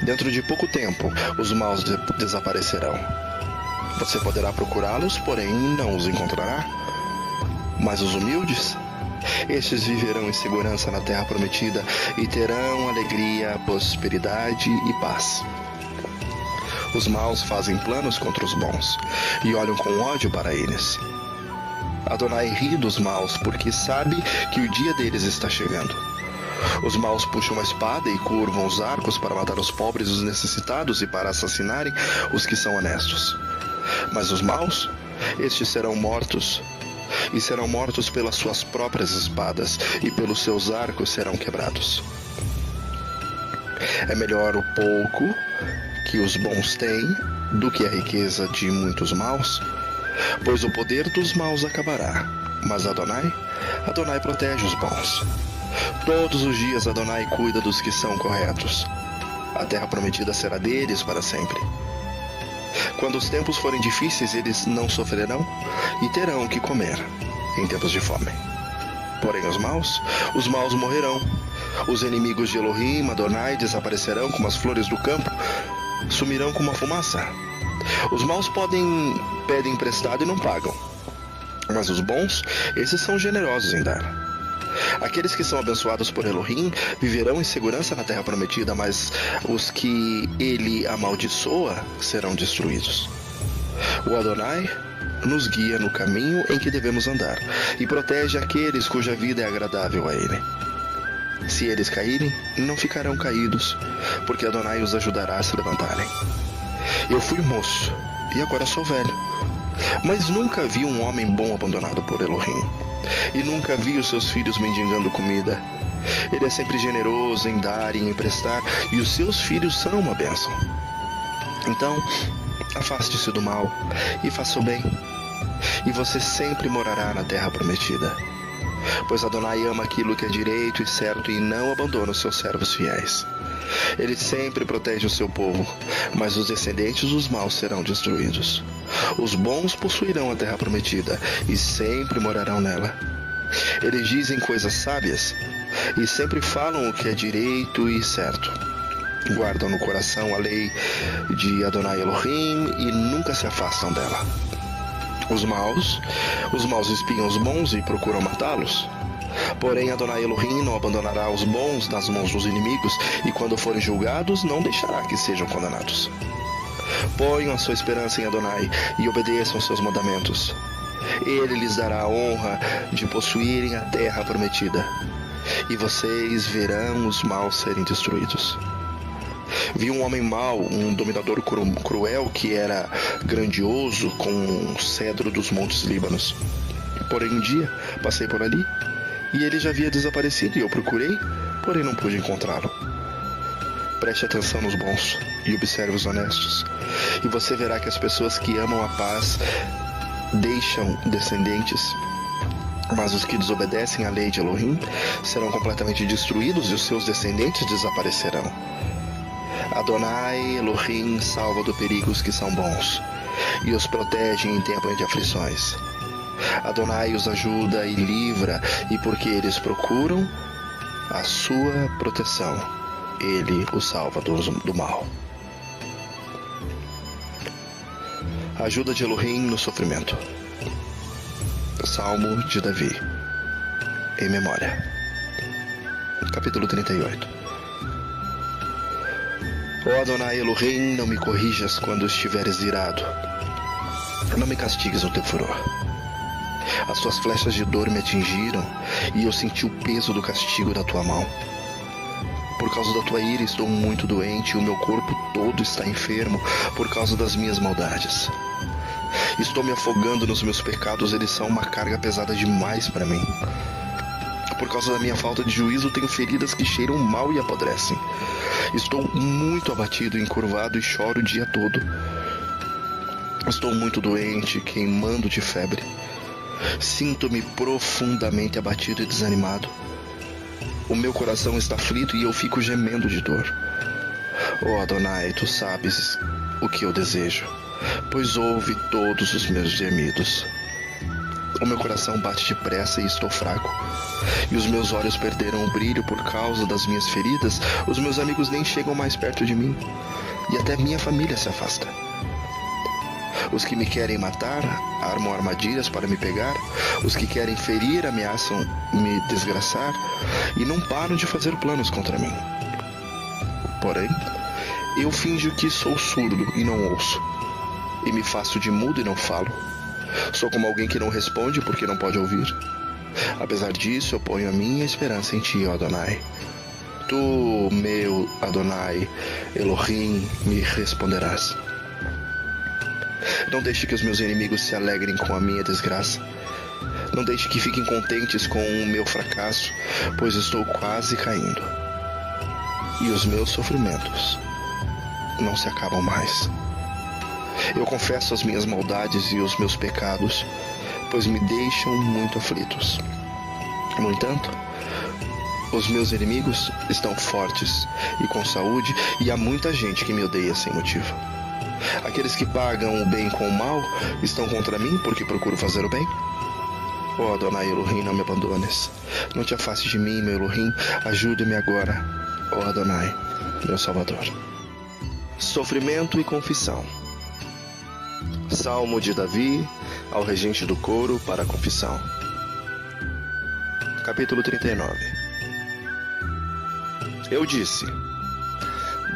A: Dentro de pouco tempo, os maus desaparecerão. Você poderá procurá-los, porém não os encontrará. Mas os humildes, estes viverão em segurança na terra prometida e terão alegria, prosperidade e paz. Os maus fazem planos contra os bons e olham com ódio para eles. Adonai ri dos maus porque sabe que o dia deles está chegando. Os maus puxam a espada e curvam os arcos para matar os pobres e os necessitados e para assassinarem os que são honestos. Mas os maus, estes serão mortos, e serão mortos pelas suas próprias espadas, e pelos seus arcos serão quebrados. É melhor o pouco que os bons têm do que a riqueza de muitos maus, pois o poder dos maus acabará. Mas Adonai protege os bons. Todos os dias Adonai cuida dos que são corretos. A terra prometida será deles para sempre. Quando os tempos forem difíceis, eles não sofrerão e terão o que comer em tempos de fome. Porém os maus morrerão. Os inimigos de Elohim, Adonai, desaparecerão como as flores do campo, sumirão como a fumaça. Os maus pedem emprestado e não pagam. Mas os bons, esses são generosos em dar. Aqueles que são abençoados por Elohim viverão em segurança na terra prometida, mas os que ele amaldiçoa serão destruídos. O Adonai nos guia no caminho em que devemos andar e protege aqueles cuja vida é agradável a ele. Se eles caírem, não ficarão caídos, porque Adonai os ajudará a se levantarem. Eu fui moço e agora sou velho, mas nunca vi um homem bom abandonado por Elohim, e nunca vi os seus filhos mendigando comida. Ele é sempre generoso em dar e em emprestar, e os seus filhos são uma bênção. Então, afaste-se do mal e faça o bem, e você sempre morará na terra prometida. Pois Adonai ama aquilo que é direito e certo e não abandona os seus servos fiéis. Ele sempre protege o seu povo, mas os descendentes dos maus serão destruídos. Os bons possuirão a terra prometida e sempre morarão nela. Eles dizem coisas sábias e sempre falam o que é direito e certo. Guardam no coração a lei de Adonai Elohim e nunca se afastam dela. Os maus espiam os bons e procuram matá-los. Porém, Adonai Elohim não abandonará os bons nas mãos dos inimigos, e quando forem julgados, não deixará que sejam condenados. Ponham a sua esperança em Adonai e obedeçam seus mandamentos. Ele lhes dará a honra de possuírem a terra prometida, e vocês verão os maus serem destruídos. Vi um homem mau, um dominador cruel que era grandioso com um cedro dos montes Líbanos. Porém um dia passei por ali e ele já havia desaparecido, e eu procurei, porém não pude encontrá-lo. Preste atenção nos bons e observe os honestos, e você verá que as pessoas que amam a paz deixam descendentes, mas os que desobedecem à lei de Elohim serão completamente destruídos e os seus descendentes desaparecerão. Adonai Elohim salva do perigo os que são bons e os protege em tempo de aflições. Adonai os ajuda e livra, e porque eles procuram a sua proteção, ele os salva do mal. A ajuda de Elohim no sofrimento. Salmo de Davi, em memória. Capítulo 38. Ó Adonai Elohim, não me corrijas quando estiveres irado. Não me castigues no teu furor. As tuas flechas de dor me atingiram, e eu senti o peso do castigo da tua mão. Por causa da tua ira estou muito doente, e o meu corpo todo está enfermo por causa das minhas maldades. Estou me afogando nos meus pecados, eles são uma carga pesada demais para mim. Por causa da minha falta de juízo, tenho feridas que cheiram mal e apodrecem. Estou muito abatido, encurvado e choro o dia todo. Estou muito doente, queimando de febre. Sinto-me profundamente abatido e desanimado. O meu coração está aflito e eu fico gemendo de dor. Ó Adonai, tu sabes o que eu desejo, pois ouve todos os meus gemidos. O meu coração bate depressa e estou fraco, e os meus olhos perderam o brilho por causa das minhas feridas. Os meus amigos nem chegam mais perto de mim, e até minha família se afasta. Os que me querem matar armam armadilhas para me pegar. Os que querem ferir ameaçam me desgraçar e não param de fazer planos contra mim. Porém, eu finjo que sou surdo e não ouço, e me faço de mudo e não falo. Sou como alguém que não responde porque não pode ouvir. Apesar disso, eu ponho a minha esperança em ti, ó Adonai. Tu, meu Adonai, Elohim, me responderás. Não deixe que os meus inimigos se alegrem com a minha desgraça. Não deixe que fiquem contentes com o meu fracasso, pois estou quase caindo. E os meus sofrimentos não se acabam mais. Eu confesso as minhas maldades e os meus pecados, pois me deixam muito aflitos. No entanto, os meus inimigos estão fortes e com saúde, e há muita gente que me odeia sem motivo. Aqueles que pagam o bem com o mal estão contra mim porque procuro fazer o bem. Ó Adonai Elohim, não me abandones. Não te afastes de mim, meu Elohim. Ajude-me agora, ó Adonai, meu Salvador. Sofrimento e confissão. Salmo de Davi ao regente do coro para a confissão. Capítulo 39. Eu disse: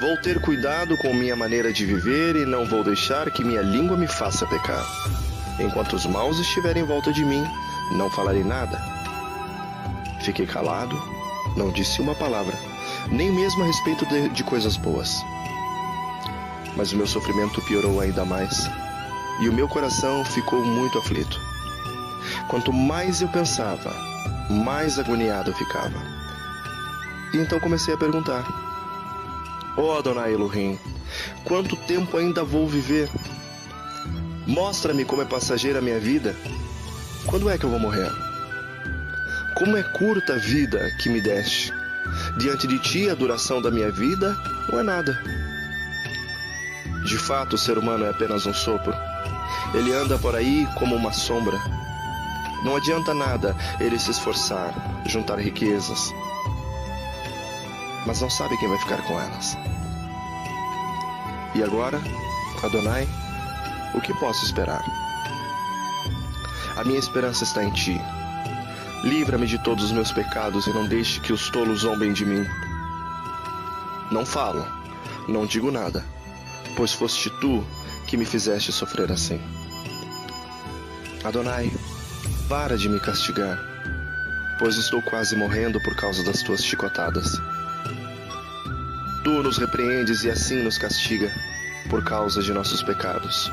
A: vou ter cuidado com minha maneira de viver e não vou deixar que minha língua me faça pecar. Enquanto os maus estiverem em volta de mim, não falarei nada. Fiquei calado, não disse uma palavra, nem mesmo a respeito de coisas boas. Mas o meu sofrimento piorou ainda mais, e o meu coração ficou muito aflito. Quanto mais eu pensava, mais agoniado eu ficava. E então comecei a perguntar: ó Adonai Elohim, quanto tempo ainda vou viver? Mostra-me como é passageira a minha vida. Quando é que eu vou morrer? Como é curta a vida que me deste. Diante de ti, a duração da minha vida não é nada. De fato, o ser humano é apenas um sopro. Ele anda por aí como uma sombra. Não adianta nada ele se esforçar, juntar riquezas, mas não sabe quem vai ficar com elas. E agora, Adonai, o que posso esperar? A minha esperança está em ti. Livra-me de todos os meus pecados e não deixe que os tolos zombem de mim. Não falo, não digo nada, pois foste tu que me fizeste sofrer assim. Adonai, para de me castigar, pois estou quase morrendo por causa das tuas chicotadas. Tu nos repreendes e assim nos castiga por causa de nossos pecados.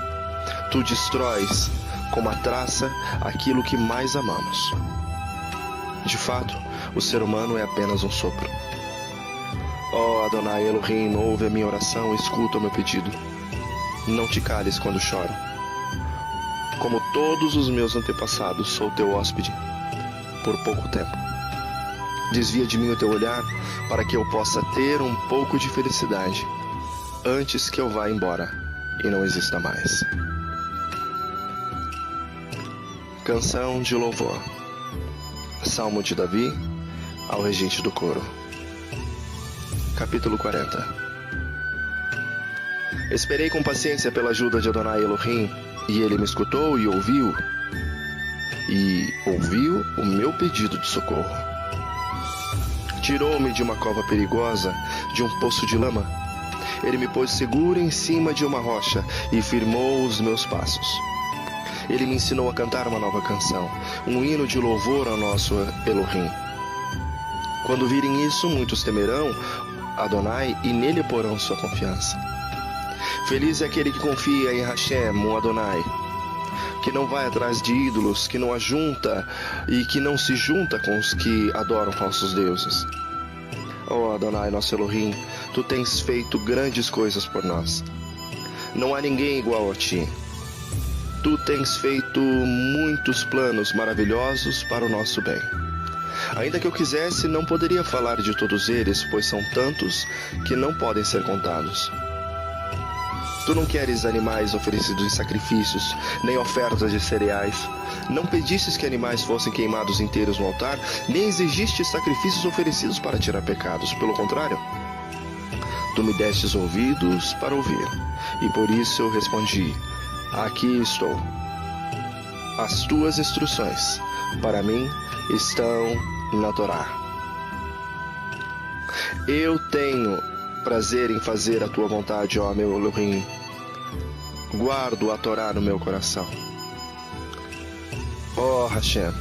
A: Tu destróis como a traça aquilo que mais amamos. De fato, o ser humano é apenas um sopro. Ó Adonai Elohim, ouve a minha oração e escuta o meu pedido. Não te cales quando choro. Como todos os meus antepassados, sou teu hóspede por pouco tempo. Desvia de mim o teu olhar para que eu possa ter um pouco de felicidade antes que eu vá embora e não exista mais. Canção de louvor. Salmo de Davi ao regente do coro. Capítulo 40. Esperei com paciência pela ajuda de Adonai Elohim, e ele me escutou e ouviu. e ouviu o meu pedido de socorro. Tirou-me de uma cova perigosa, de um poço de lama. Ele me pôs seguro em cima de uma rocha e firmou os meus passos. Ele me ensinou a cantar uma nova canção, um hino de louvor ao nosso Elohim. Quando virem isso, muitos temerão Adonai e nele porão sua confiança. Feliz é aquele que confia em Hashem, o Adonai, que não vai atrás de ídolos, que não ajunta e que não se junta com os que adoram falsos deuses. Ó Adonai, nosso Elohim, tu tens feito grandes coisas por nós. Não há ninguém igual a ti. Tu tens feito muitos planos maravilhosos para o nosso bem. Ainda que eu quisesse, não poderia falar de todos eles, pois são tantos que não podem ser contados. Tu não queres animais oferecidos em sacrifícios, nem ofertas de cereais. Não pedistes que animais fossem queimados inteiros no altar, nem exigiste sacrifícios oferecidos para tirar pecados. Pelo contrário, tu me destes ouvidos para ouvir, e por isso eu respondi: aqui estou. As tuas instruções, para mim, estão na Torá. Eu tenho prazer em fazer a tua vontade, ó meu Elohim. Guardo a Torá no meu coração. Ó Hashem,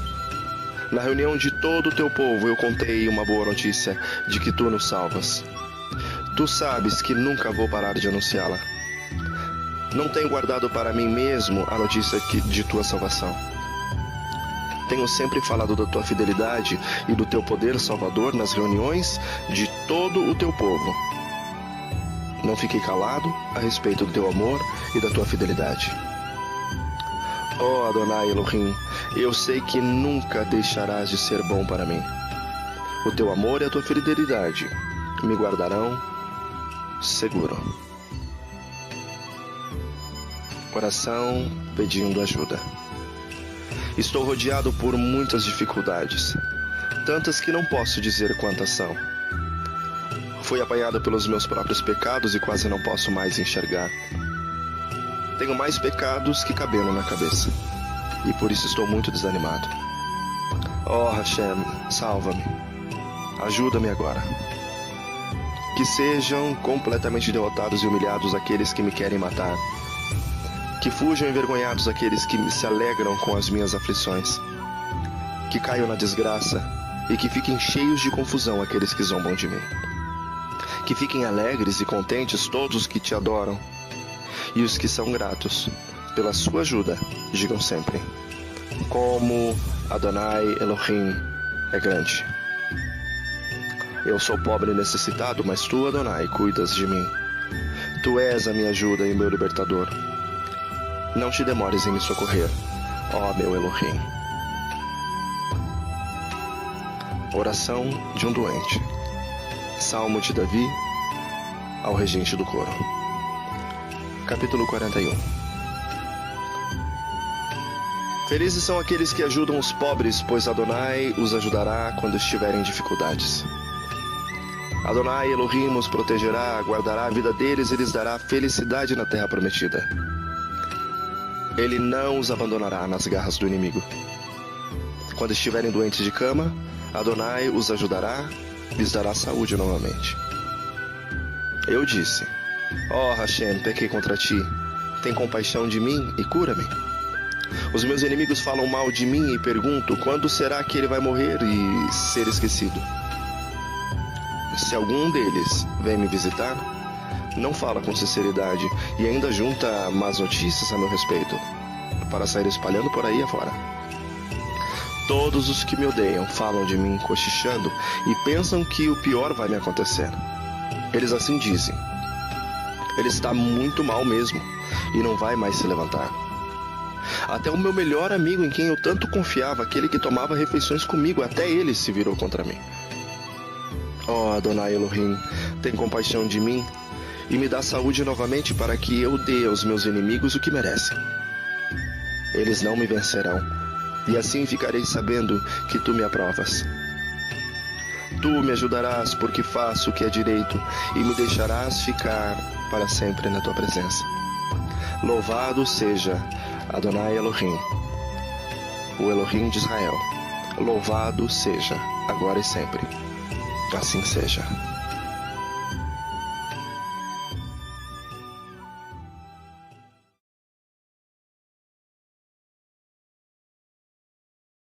A: na reunião de todo o teu povo eu contei uma boa notícia de que tu nos salvas. Tu sabes que nunca vou parar de anunciá-la. Não tenho guardado para mim mesmo a notícia de tua salvação. Tenho sempre falado da tua fidelidade e do teu poder salvador nas reuniões de todo o teu povo. Não fiquei calado a respeito do teu amor e da tua fidelidade. Ó Adonai Elohim, eu sei que nunca deixarás de ser bom para mim. O teu amor e a tua fidelidade me guardarão seguro. Coração pedindo ajuda. Estou rodeado por muitas dificuldades, tantas que não posso dizer quantas são. Fui apanhado pelos meus próprios pecados e quase não posso mais enxergar. Tenho mais pecados que cabelo na cabeça, e por isso estou muito desanimado. Ó Hashem, salva-me. Ajuda-me agora. Que sejam completamente derrotados e humilhados aqueles que me querem matar. Que fujam envergonhados aqueles que se alegram com as minhas aflições. Que caiam na desgraça e que fiquem cheios de confusão aqueles que zombam de mim. Que fiquem alegres e contentes todos os que te adoram. E os que são gratos pela sua ajuda, digam sempre: como Adonai Elohim é grande. Eu sou pobre e necessitado, mas tu, Adonai, cuidas de mim. Tu és a minha ajuda e meu libertador. Não te demores em me socorrer, ó meu Elohim. Oração de um doente. Salmo de Davi ao regente do coro. Capítulo 41. Felizes são aqueles que ajudam os pobres, pois Adonai os ajudará quando estiverem em dificuldades. Adonai Elohim os protegerá, guardará a vida deles e lhes dará felicidade na terra prometida. Ele não os abandonará nas garras do inimigo. Quando estiverem doentes de cama, Adonai os ajudará, lhes dará saúde novamente. Eu disse: ó Hashem, pequei contra ti, tem compaixão de mim e cura-me. Os meus inimigos falam mal de mim e pergunto: quando será que ele vai morrer e ser esquecido? Se algum deles vem me visitar, não fala com sinceridade e ainda junta más notícias a meu respeito, para sair espalhando por aí afora. Todos os que me odeiam falam de mim cochichando e pensam que o pior vai me acontecer. Eles assim dizem: ele está muito mal mesmo e não vai mais se levantar. Até o meu melhor amigo, em quem eu tanto confiava, aquele que tomava refeições comigo, até ele se virou contra mim. Ó Adonai Elohim, tem compaixão de mim e me dá saúde novamente para que eu dê aos meus inimigos o que merecem. Eles não me vencerão, e assim ficarei sabendo que tu me aprovas. Tu me ajudarás porque faço o que é direito e me deixarás ficar para sempre na tua presença. Louvado seja Adonai Elohim, o Elohim de Israel. Louvado seja, agora e sempre. Assim seja.